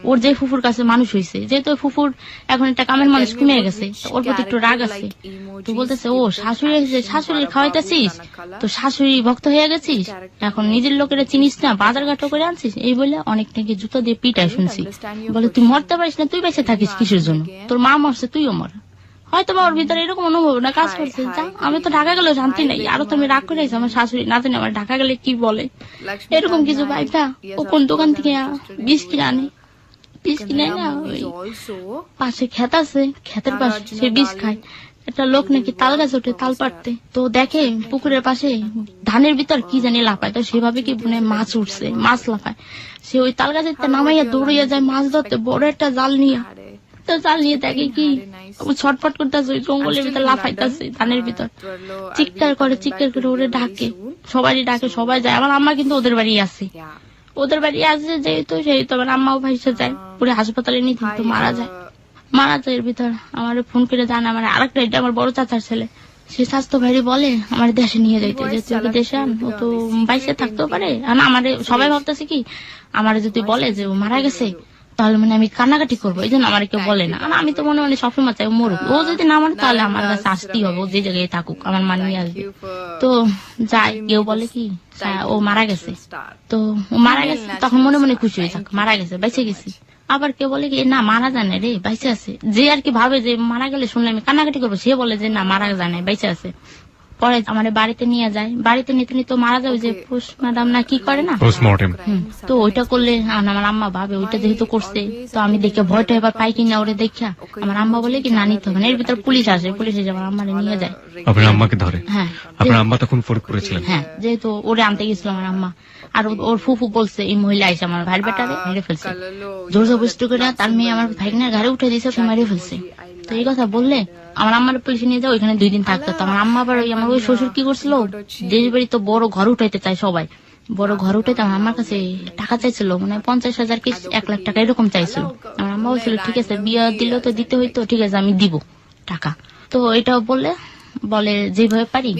ওর যে ফুফুর কাছে মানুষ হয়েছে, যেহেতু ওই ফুফুর এখন একটা কামের মানুষ কমে গেছে, ওর প্রতি একটু রাগ আছে। তো বলতেছে ও শাশুড়ি এসেছে, শাশুড়ির খাওয়াইতেছিস, তো শাশুড়ি ভক্ত হয়ে গেছিস, এখন নিজের লোকেরা চিনিস না, বাজারঘাটও করে আনছিস, এই বলে অনেক নাকি জুতো দিয়ে পিটায় শুনছি। বলে তুই মরতে পারিস না, তুই বেঁচে থাকিস কিসের জন্য, তোর মা মরছে তুইও মর। হয়তো বা ওর ভিতরে এরকম অনুভব না কাজ করছে, যা আমি তো ঢাকা গেলেও শান্তি নাই, আরো তো আমি রাগ করে আছি, আমার শাশুড়ি না জানি আমার ঢাকা গেলে কি বলে, এরকম কিছু ভাইবা। ও কোন দোকান থেকে বিষ কিনে আনে, বিষ কিনে না ওই পাশে ক্ষেত আছে, ক্ষেতের পাশে সে বিষ খায়। একটা লোক নাকি তাল গাছ ওঠে তাল পাড়তে, তো দেখে পুকুরের পাশে ধানের ভিতর কি জানি লাফায়, তো সেভাবে কি মানে মাছ উঠছে, মাছ লাফায়, সে ওই তাল গাছের নামাইয়া দৌড়িয়া যায় মাছ ধরতে বড় একটা জাল নিয়ে। তো জাল নিয়ে দেখে কি ছটফট করতেছে ওই জঙ্গলের ভিতর লাফাইতেছে ধানের ভিতর, চিৎকার করে ওরে ডাকে, সবাই ডাকে, সবাই যায়। আমার আম্মা কিন্তু ওদের বাড়ি আছে, ওদের বাড়ি আছে যেহেতু সেহেতু আমার আম্মাও ভাইসে যায়, পুরো হাসপাতালে নিয়ে কিন্তু মারা যায়। এর ভিতর আমার ফোন করে জানা আমার আরেকটা, এটা আমার বড় চাচার ছেলে, সে স্বাস্থ্য ভাইরে বলে আমার দেশে নিয়ে যাইতে, যে তুই দেশে আন, ও তো বাইসে থাকতেও পারে। আমার সবাই ভাবতেছে কি আমার যদি বলে যে ও মারা গেছে তাহলে মানে আমি কান্নাকাটি করবো, এই জন্য আমার কেউ বলে না। আমি তো মনে মনে সবসময় চাই ও মরুক, ও যদি না মানে তাহলে আমার কাছে আসতেই হবে, ও যে জায়গায় থাকুক আমার মা নিয়ে আসবে। তো যাই, কেউ বলে কি ও মারা গেছে, তো ও মারা গেছে, তখন মনে মনে খুশি হয়ে থাক মারা গেছে, বেঁচে গেছি। আবার কেউ বলে কি না মারা যায় না রে, বেঁচে আছে। যে আর কি ভাবে যে মারা গেলে শুনলে আমি কান্নাকাটি করবো, সে বলে যে না মারা যায় না, বেঁচে আছে। পরে আমার বাড়িতে নিয়ে যায়, বাড়িতে নিতে নিতে মারা যায়, যে পোস্টমর্টম না কি করে না, পোস্টমর্টম। তো ওইটা করলে আমার আম্মা ভাবে ওইটা যেহেতু করছে, তো আমি দেখে ভয়টা এবার পাই কিনা ওরে দেখা আমার আম্মা বলে কি না নিতে হবে না, এর ভিতর পুলিশ আসে, পুলিশ এসে আমার আম্মারে নিয়ে যায়। আপনার আম্মাকে ধরে? হ্যাঁ, আপনার আম্মা তখন ফরিদপুরে ছিলেন? হ্যাঁ, যেহেতু ওরে আনতে গেছিল আমার আম্মা, আর ওর ফুফু বলছে এই মহিলা এসে আমার ভাইয়ের বেটারে মেরে ফেলছে, জোর জবরদস্তি করে তার মেয়ে আমার ভাইগনার ঘরে উঠে দিয়েছে, মেরে ফেলছে। তো এই কথা বললে আমার আম্মার পুলিশে নিয়ে যাও, ওইখানে 2 দিন থাকতো। তো আমার আম্মা আবার আমার ওই শ্বশুর কি করছিল, দেশ বাড়ি তো বড় ঘর উঠাইতে চায় সবাই, বড় ঘর উঠাইতে আমার কাছে টাকা চাইছিল, মানে 50,000 কি 1 লাখ টাকা এরকম চাইছিল। আমার আম্মা বলছিল ঠিক আছে বিয়া দিলেও তো দিতে হইতো, ঠিক আছে আমি দিব টাকা। তো এটাও বলে যেভাবে পারি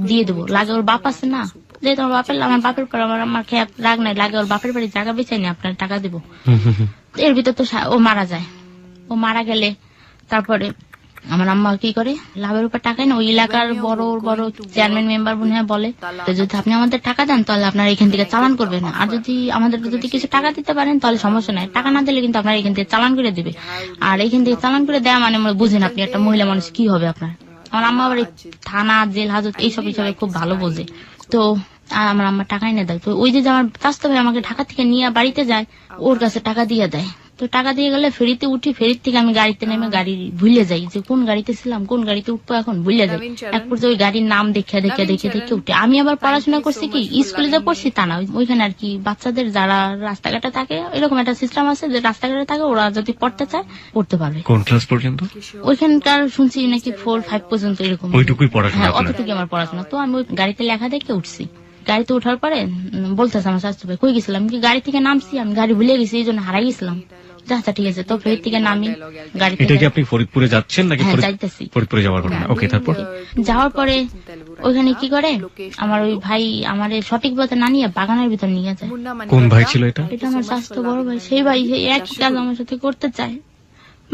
দিয়ে দেবো, লাগে ওর বাপ আছে না, যেহেতু আমার বাপের পর আমার খেয়ে রাগ নাই, লাগে ওর বাপের বাড়ি জায়গা বেচাই নি, আপনার টাকা দিব। এর ভিতর তো ও মারা যায়, ও মারা গেলে তারপরে আমার আম্মা কি করে লাভের উপর টাকা না, ওই এলাকার বড় বড় চেয়ারম্যান মেম্বার বলে যদি আপনি আমাদের টাকা দেন তাহলে আপনারা এখান থেকে চালান করবেন না, আর যদি আমাদের যদি কিছু টাকা দিতে পারেন তাহলে সমস্যা নাই, টাকা না দিলে কিন্তু আপনার এখান থেকে চালান করে দিবে। আর এখান থেকে চালান করে দেওয়া মানে বুঝেন আপনি একটা মহিলা মানুষ কি হবে আপনার। আমার আম্মা আবার থানা জেল হাজত এইসব হিসাবে খুব ভালো বোঝে। তো আমার আম্মা টাকা এনে দেয়, তো ওই যে আমার স্বাস্থ্য ভাই আমাকে ঢাকা থেকে নিয়ে বাড়িতে যায়, ওর কাছে টাকা দিয়ে দেয়। তো টাকা দিয়ে গেলে ফেরিতে উঠি, ফেরির থেকে আমি গাড়িতে নেমে গাড়ি ভুলে যাই যে কোন গাড়িতে ছিলাম, কোন গাড়িতে উঠবো এখন ভুলে যাই। এক পর্যায়ে ওই গাড়ির নাম দেখে উঠে। আমি আবার পড়াশোনা করছি কি স্কুলে যা পড়ছি তা না, ওইখানে আর কি বাচ্চাদের যারা রাস্তাঘাটে থাকে এরকম একটা সিস্টেম আছে যে রাস্তাঘাটে থাকে, ওরা যদি পড়তে চায় পড়তে পারবে। কোন ক্লাস পর্যন্ত? ওইখানকার শুনছি নাকি 4-5 পর্যন্ত এরকম, ওইটুকুই পড়াশোনা। হ্যাঁ, অতটুকু আমার পড়াশোনা। তো আমি ওই গাড়িতে লেখা দেখে উঠছি, গাড়িতে ওঠার পরে বলতেছে আমার স্বাস্থ্য ভাই কই গেছিলাম, কি গাড়ি থেকে নামছি, আমি গাড়ি ভুলে গেছি এই জন্য হারাই গেছিলাম। আচ্ছা ঠিক আছে, তো ফের থেকে নামি গাড়ি। এটা কি আপনি ফরিদপুরে যাচ্ছেন নাকি? যাইতেছি ফরিদপুরে যাওয়ার পরে। ওকে, তারপর যাওয়ার পরে ওইখানে কি করে আমার ওই ভাই আমার সঠিক পথে না নিয়ে বাগানের ভিতর নিয়ে যায়। কোন ভাই ছিল এটা? এটা আমার স্বাস্থ্য বড় ভাই, সেই ভাই সেই এক কাজ আমার সাথে করতে চায়।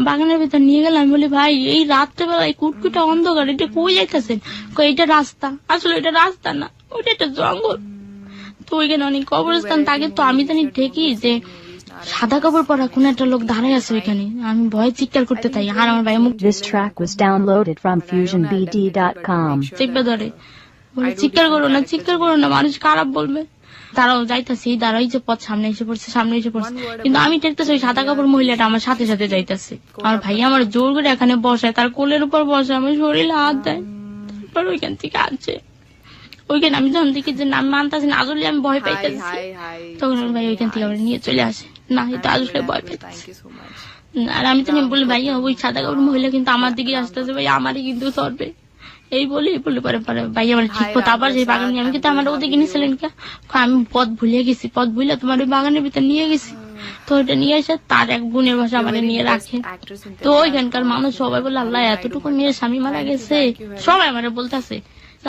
বাগানের ভিতর নিয়ে গেলাম, বলি ভাই এই রাত্রেবেলায় কুটকুটা অন্ধকার, এটা কই যাইতেছেন? এটা রাস্তা, আসলে এটা রাস্তা না, ওইটা একটা জঙ্গল। তো ওইখানে অনেক কবরস্থান থাকে, তো আমি জানি ঠিকই যে সাদা কাপড় পরা কোন একটা লোক দাঁড়ায় আছে ওইখানে, আমি ভয় চিৎকার করতে চাই। আর আমার ভাই মুখ চেপে ধরে বলে চিৎকার করো না, মানুষ খারাপ বলবে। তারাও যাইতেছে, দাঁড়াই যে পথ সামনে এসে পড়ছে। কিন্তু আমি টেকতেছি ওই সাদা কাপড় মহিলাটা আমার সাথে সাথে যাইতেছে। আমার ভাই আমার জোর করে এখানে বসায়, তার কোলের উপর বসে, আমার শরীরে হাত দেয়, তারপর ওইখান থেকে আসছে। ওইখানে আমি যখন দেখি যে নাম মানতেছি না, আসলে আমি ভয় পাইতেছি, তখন আমার ভাই ওইখান থেকে আমার নিয়ে চলে আসে। না এটা আসলে ভয় পাইতেছি। আর আমি তো বলি ভাই ওই সাদা কাপড় মহিলা কিন্তু আমার দিকে আসতেছে, ভাই আমারই কিন্তু সরবে, এই বলে পরে ভাই আমার ঠিক পথ আবার সেই বাগান নিয়ে, আমি কিন্তু আমার ওদিকে নিয়েছিলেন কে, আমি পথ ভুলে গেছি, পথ ভুলে তোমার ওই বাগানের ভিতরে নিয়ে গেছি। তো ওইটা নিয়ে এসে তার এক বোনের বাসা আমাদের নিয়ে রাখে। তো ওইখানকার মানুষ সবাই বলে আল্লাহ এতটুকু মেয়ের স্বামী মারা গেছে, সবাই আমার বলতেছে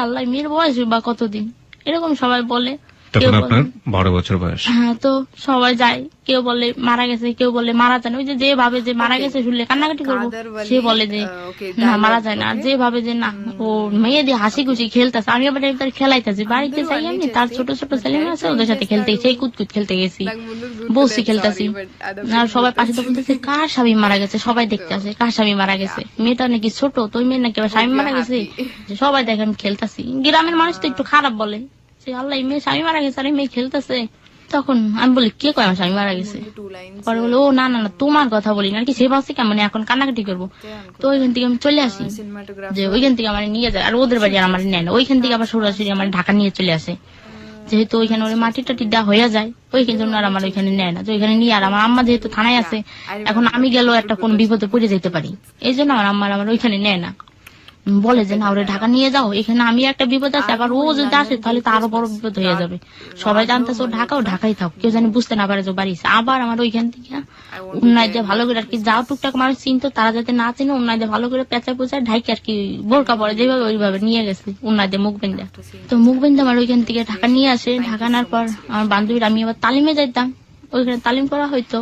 আল্লাহ মেয়ের বয়স বা কতদিন, এরকম সবাই বলে। তখন আপনার 12 বছর বয়স। হ্যাঁ, তো সবাই যায়, কেউ বলে মারা গেছে, কেউ বলে মারা যায় না। ওই যে ভাবে যে মারা গেছে শুনলে কান্নাকাটি করবো, সে বলে যে না মারা যায় না। আর যে ভাবে যে না ও মেয়ে দিয়ে হাসি খুশি খেলতেছে, আমি আবার খেলাইতেছি বাড়িতে যাই, আমি তার ছোট ছোট ছেলে মেয়ে আছে ওদের সাথে খেলতে, সেই কুতকুত খেলতে গেছি, বসি খেলতেছি। আর সবাই পাশে তো বলতেছে কার স্বামী মারা গেছে, সবাই দেখতে আসে কার স্বামী মারা গেছে, মেয়েটা নাকি ছোট, তো ওই মেয়ে নাকি আবার স্বামী মারা গেছে, সবাই দেখেন খেলতেছি। গ্রামের মানুষ তো একটু খারাপ বলে, আল্লাহ মেয়ে স্বামী মারা গেছে আর মেয়ে খেলতেছে, তখন আমি বলি কে কয় আমার স্বামী মারা গেছে? পরে বলে ও না না না তোমার কথা বলি না কি, সে ভাবছে কেমন এখন কান্নাকাটি করবো। তো ওইখান থেকে আমি চলে আসি, যে ওইখান থেকে আমার নিয়ে যায়, আর ওদের বাড়ি আর আমার নেয় না, ওইখান থেকে আবার সরাসরি আমার ঢাকা নিয়ে চলে আসে, যেহেতু ওইখানে ওই মাটি টাটি দেওয়া হয়ে যায় ওইখানে জন্য আর আমার ওইখানে নেয় না। তো ওইখানে নিয়ে আর আমার আম্মা যেহেতু থানায় আছে, এখন আমি গেলেও একটা কোন বিপদে পড়ে যেতে পারি, এই জন্য আমার আম্মার আমার ওইখানে নেয় না, বলে যে না ওরে ঢাকা নিয়ে যাও, এখানে আমি একটা বিপদ আছে, আবার ও যদি আসে তাহলে তো আরো বড় বিপদ হয়ে যাবে, সবাই জানতেছে ও ঢাকাই থাক, কেউ জানি বুঝতে না পারে যে বাড়িছে। আবার আমার ওইখান থেকে উন্নয় দিয়ে ভালো করে আর কি যাও টুকটাক মানুষ চিনতো, তারা যাতে না চিনে উন্নয় দিয়ে ভালো করে পেঁচা পোচায় ঢাকি আর কি বোরকা পরে যেভাবে ওইভাবে নিয়ে গেছে উন্নয় দিয়ে মুখ বেঁধে। তো মুখ বেঁধে আমার ওইখান থেকে ঢাকা নিয়ে আসে, ঢাকা আনার পর আমার বান্ধবীরা, আমি আবার তালিমে যাইতাম, ওইখানে তালিম করা হইতো।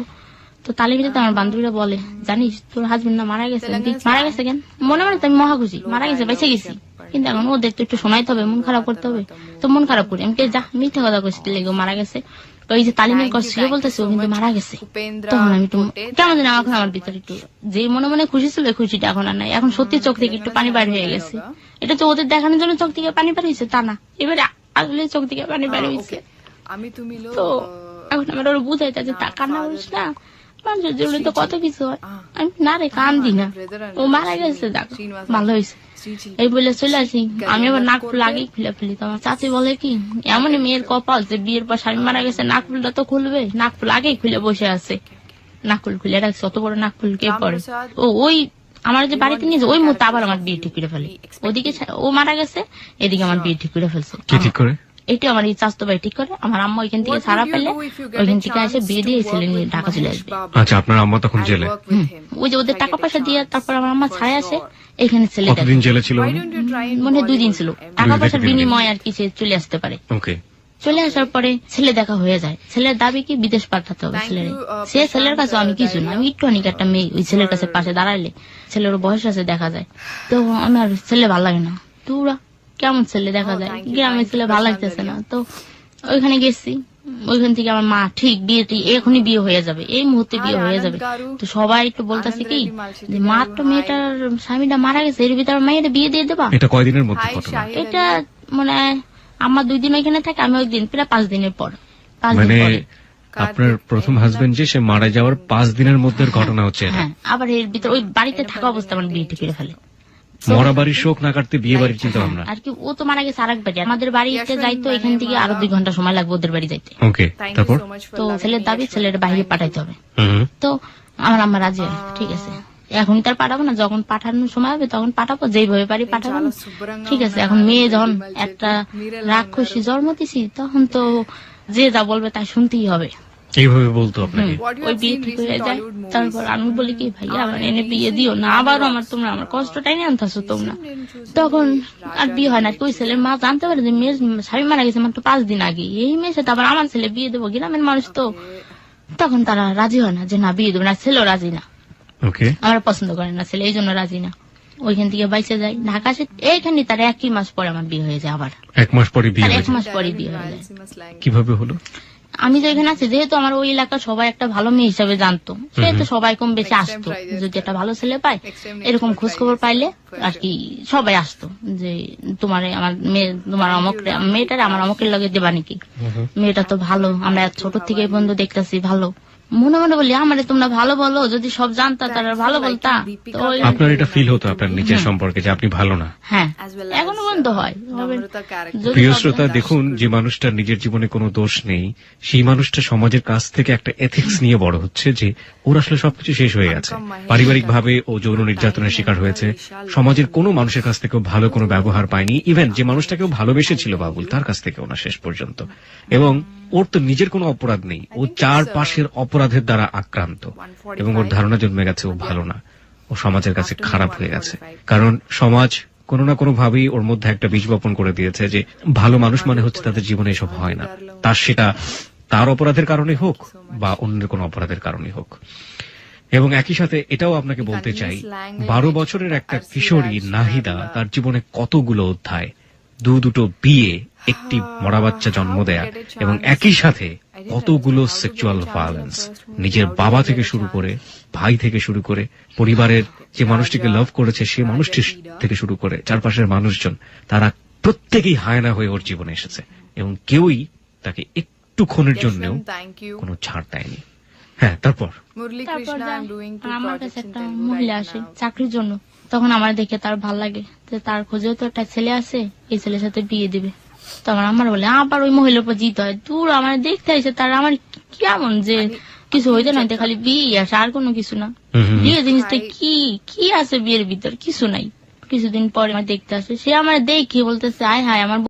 তো তালিমে যেতে আমার বান্ধবীরা বলে জানিস তোর হাজবেন্ড না মারা গেছে। মারা গেছে কেন? মনে মনে তো আমি মহা খুশি, মারা গেছে বেঁচে গেছি, কিন্তু এখন ওদের তো একটু শোনাইতে হবে, মন খারাপ করতে হবে, তো মন খারাপ করি আমি যা মিথ্যা কথা কইছি লেগে মারা গেছে। ওই যে তালিমের কথা ছিল বলতেছে ও কিন্তু মারা গেছে। তখন আমি একটু কেমন জানি এখন আমার ভিতরে একটু যে মনে মনে খুশি ছিল খুশিটা এখন আর নাই, এখন সত্যি চোখ থেকে একটু পানি বার হয়ে গেছে। এটা তো ওদের দেখানোর জন্য চোখ থেকে পানি বার হয়েছে তা না, এবারে আসলে চোখ থেকে পানি বার হয়েছে। তো এখন আমার ওরা বুঝাইতে যে তা কান্না করিস না, মানুষের জীবনে তো কত কিছু হয়। আমি না রে কান্দি না, ও মারা গেছে দেখ ভালো হয়েছে এই বলে চলে আসি। আমি আবার নাক ফুল আগেই খুলে ফেলি। তো আমার চাচি বলে কি এমনই মেয়ের কপাল যে বিয়ের পর স্বামী মারা গেছে নাক ফুলটা তো খুলবে, নাক ফুল আগেই খুলে বসে আছে, নাক ফুল খুলে রাখছে, অত বড় নাক ফুল কে পরে। ও ওই আমার যে বাড়িতে নিয়ে ওই মুহূর্তে আবার আমার বিয়ে ঠিক করে ফেলে, ওদিকে ও মারা গেছে এদিকে আমার বিয়ে ঠিক করে ফেলছে। এটা আমার এই চাস্তো ভাই ঠিক করে, আমার আম্মা ওইখান থেকে ছাড়া পেলে ওইখান থেকে এসে বিয়ে দিয়ে ছেলে নিয়ে ঢাকা চলে আসবে। আচ্ছা আপনার আম্মা তখন জেলে? ওই যে ওদের টাকা পয়সা দিয়ে তারপর আমার আম্মা ছাড়া আসে এখানে ছেলে। কতদিন জেলে ছিল? মনে 2 দিন ছিল, টাকা পয়সার বিনিময় আর কি সে চলে আসতে পারে। চলে আসার পরে ছেলে দেখা হয়ে যায়, ছেলের দাবি কি বিদেশ পাঠাতে হবে ছেলের। সে ছেলের কাছে আমি কিছু না, আমি একটু অনেক একটা মেয়ে ওই ছেলের কাছে পাশে দাঁড়াইলে ছেলের বয়স আছে দেখা যায়। তো আমার ছেলে ভালো লাগে না, তোরা কেমন ছেলে দেখা যায়, গ্রামের ছেলে ভালো লাগতেছে না। তো ওইখানে গেছি, ওইখান থেকে আমার মা ঠিক বিয়ে এখনই বিয়ে হয়ে যাবে, এই মুহূর্তে বিয়ে হয়ে যাবে। তো সবাই একটু বলতেছে কি যে মাত্র মেয়েটার স্বামীটা মারা গেছে এর ভিতরে মেয়েটা বিয়ে দিয়ে দেবা। এটা কয়দিনের মধ্যে ঘটনা? এটা মানে আমার 2 দিন ওইখানে থাকে, আমি ওই দিন প্রায় 5 দিনের পর। মানে আপনার প্রথম হাজবেন্ড যে সে মারা যাওয়ার 5 দিনের মধ্যে ঘটনা হচ্ছে। হ্যাঁ, আবার এর ভিতরে ওই বাড়িতে থাকা অবস্থা আমার বিয়ে ঠিক করে ফেলে। মরা বাড়ির শোক না কাটতে বিয়ে বাড়ির চিন্তা ভাবনা আর কি। ও তো মারা গেছে আরেক বাড়ি, আমাদের বাড়িতে যাইতো এখান থেকে আরো 2 ঘন্টা সময় লাগবে ওদের বাড়ি যাইতে। ওকে, তারপর তো ছেলের দাবি ছেলের বাইরে পাঠাইতে হবে। তো আমার আম্মা রাজি, ঠিক আছে এখন তার পাঠাবো না, যখন পাঠানোর সময় হবে তখন পাঠাবো, যেইভাবে পারি পাঠাবো, ঠিক আছে। এখন মেয়ে যখন একটা রাক্ষসী জন্ম দিছি তখন তো যে যা বলবে তাই শুনতেই হবে, এইভাবে বলতো আপনাকে। ওই বিয়ে ঠিক হয়ে যায়। তারপর আমি বলি কি ভাইয়া আমার এনে বিয়ে দিও না, আবারও তোমরা আমার কষ্টটাই নিয়ে আনতেছো তোমরা। তখন আর বিয়ে হয় না। ওই ছেলের মা জানতে পারে যে মেয়ের স্বামী মারা গেছে মাত্র 5 দিন আগে, এই মেয়ের সাথে আবার আমার ছেলে বিয়ে দেবো, গ্রামের মানুষ তো। তখন তারা রাজি হয় না যে না বিয়ে দেবো না, ছেলেও রাজি না, আমার পছন্দ করে না ছেলে, এই জন্য রাজি না। ওইখান থেকে বাইচে যায় ঢাকা আসে, এইখানে তার 1 মাস পরে আমার বিয়ে হয়ে যায়। আবার 1 মাস পরে বিয়ে? 1 মাস পরে বিয়ে হয়ে যায়। কিভাবে হলো? আমি যে এখানে আছি, যেহেতু আমার ওই এলাকার সবাই একটা ভালো মেয়ে হিসাবে জানতো, সেহেতু সবাই কম বেশি আসতো, যদি একটা ভালো ছেলে পায় এরকম খোঁজ খবর পাইলে আর কি সবাই আসতো যে তোমার আমার মেয়ে, তোমার মেয়েটার আমার অমকের লগে দেবা নাকি, মেয়েটা তো ভালো, আমরা ছোট থেকে বন্ধু দেখতেছি ভালো। মনে মনে বলি আমারে তোমরা ভালো বলো, যদি সব জানতা তারা ভালো বলতা। আপনার এটা ফিল হতো আপনার নিজের সম্পর্কে যে আপনি ভালো না? হ্যাঁ, এখনো বন্ধ হয়। প্রিয় শ্রোতা, দেখুন যে মানুষটার নিজের জীবনে কোনো দোষ নেই, সেই মানুষটা সমাজের কাছ থেকে একটা এথিক্স নিয়ে বড় হচ্ছে যে ওর আসলে সবকিছু শেষ হয়ে গেছে, পারিবারিক ভাবে ও যৌন নির্যাতনের শিকার হয়েছে, সমাজের কোনো মানুষের কাছ থেকেও ভালো কোনো ব্যবহার পায়নি, ইভেন যে মানুষটাকেও ভালোবেসেছিল বাবুল তার কাছ থেকেও না শেষ পর্যন্ত। এবং ওর তো নিজের কোনো অপরাধ নেই, ও চারপাশের অপরাধের দ্বারা আক্রান্ত, এবং ওর ধারণা জন্মে গেছে ও ভালো না, ও সমাজের কাছে খারাপ হয়ে গেছে। কারণ সমাজ কোনো না কোনো ভাবেই ওর মধ্যে একটা বীজ বপন করে দিয়েছে যে ভালো মানুষ মানে হচ্ছে তাদের জীবনে এসব হয় না, তার সেটা তার অপরাধের কারণে হোক বা অন্যের কোনো অপরাধের কারণে হোক। এবং একই সাথে এটাও আপনাকে বলতে চাই, 12 বছরের একটা কিশোরী নাহিদা, তার জীবনে কতগুলো অধ্যায়, দুটো বিয়ে, একটি মরা বাচ্চা জন্ম দেয়া, এবং একই সাথে কতগুলো সেক্সুয়াল ভায়োলেন্স, নিজের বাবা থেকে শুরু করে, ভাই থেকে শুরু করে, পরিবারের যে মানুষটিকে লাভ করেছে সে মানুষটি থেকে শুরু করে চারপাশের মানুষজন, তারা প্রত্যেকেই হায়না হয়ে ওর জীবনে এসেছে এবং কেউই তাকে একটুক্ষণের জন্যও থ্যাংক ইউ। কোনো ছাড় দেয়নি। হ্যাঁ, তারপর মুরলী তারপর কৃষ্ণা, যা- আই এম ডুইং টু আমার প্রজেক্টস কাছে ইন একটা তেলুগু মহিলা রাইট আসে নাও। চাকরির জন্য, তখন আমার দেখে তার ভাল লাগে যে তার খোঁজেও তো একটা ছেলে আছে, এই ছেলের সাথে বিয়ে দিবে। তখন আমার বলে আবার ওই মহিলার উপর জিত হয়, দূর আমার দেখতে আসে তার আমার কেমন যে কিছু হইতে না, খালি বিয়ে আসে আর কোনো কিছু না। বিয়ে জিনিসটা কি কি আছে বিয়ের ভিতর, কিছু নাই। কিছুদিন পরে আমার দেখতে আসে, সে আমার দেখে বলতেছে আয় হায় আমার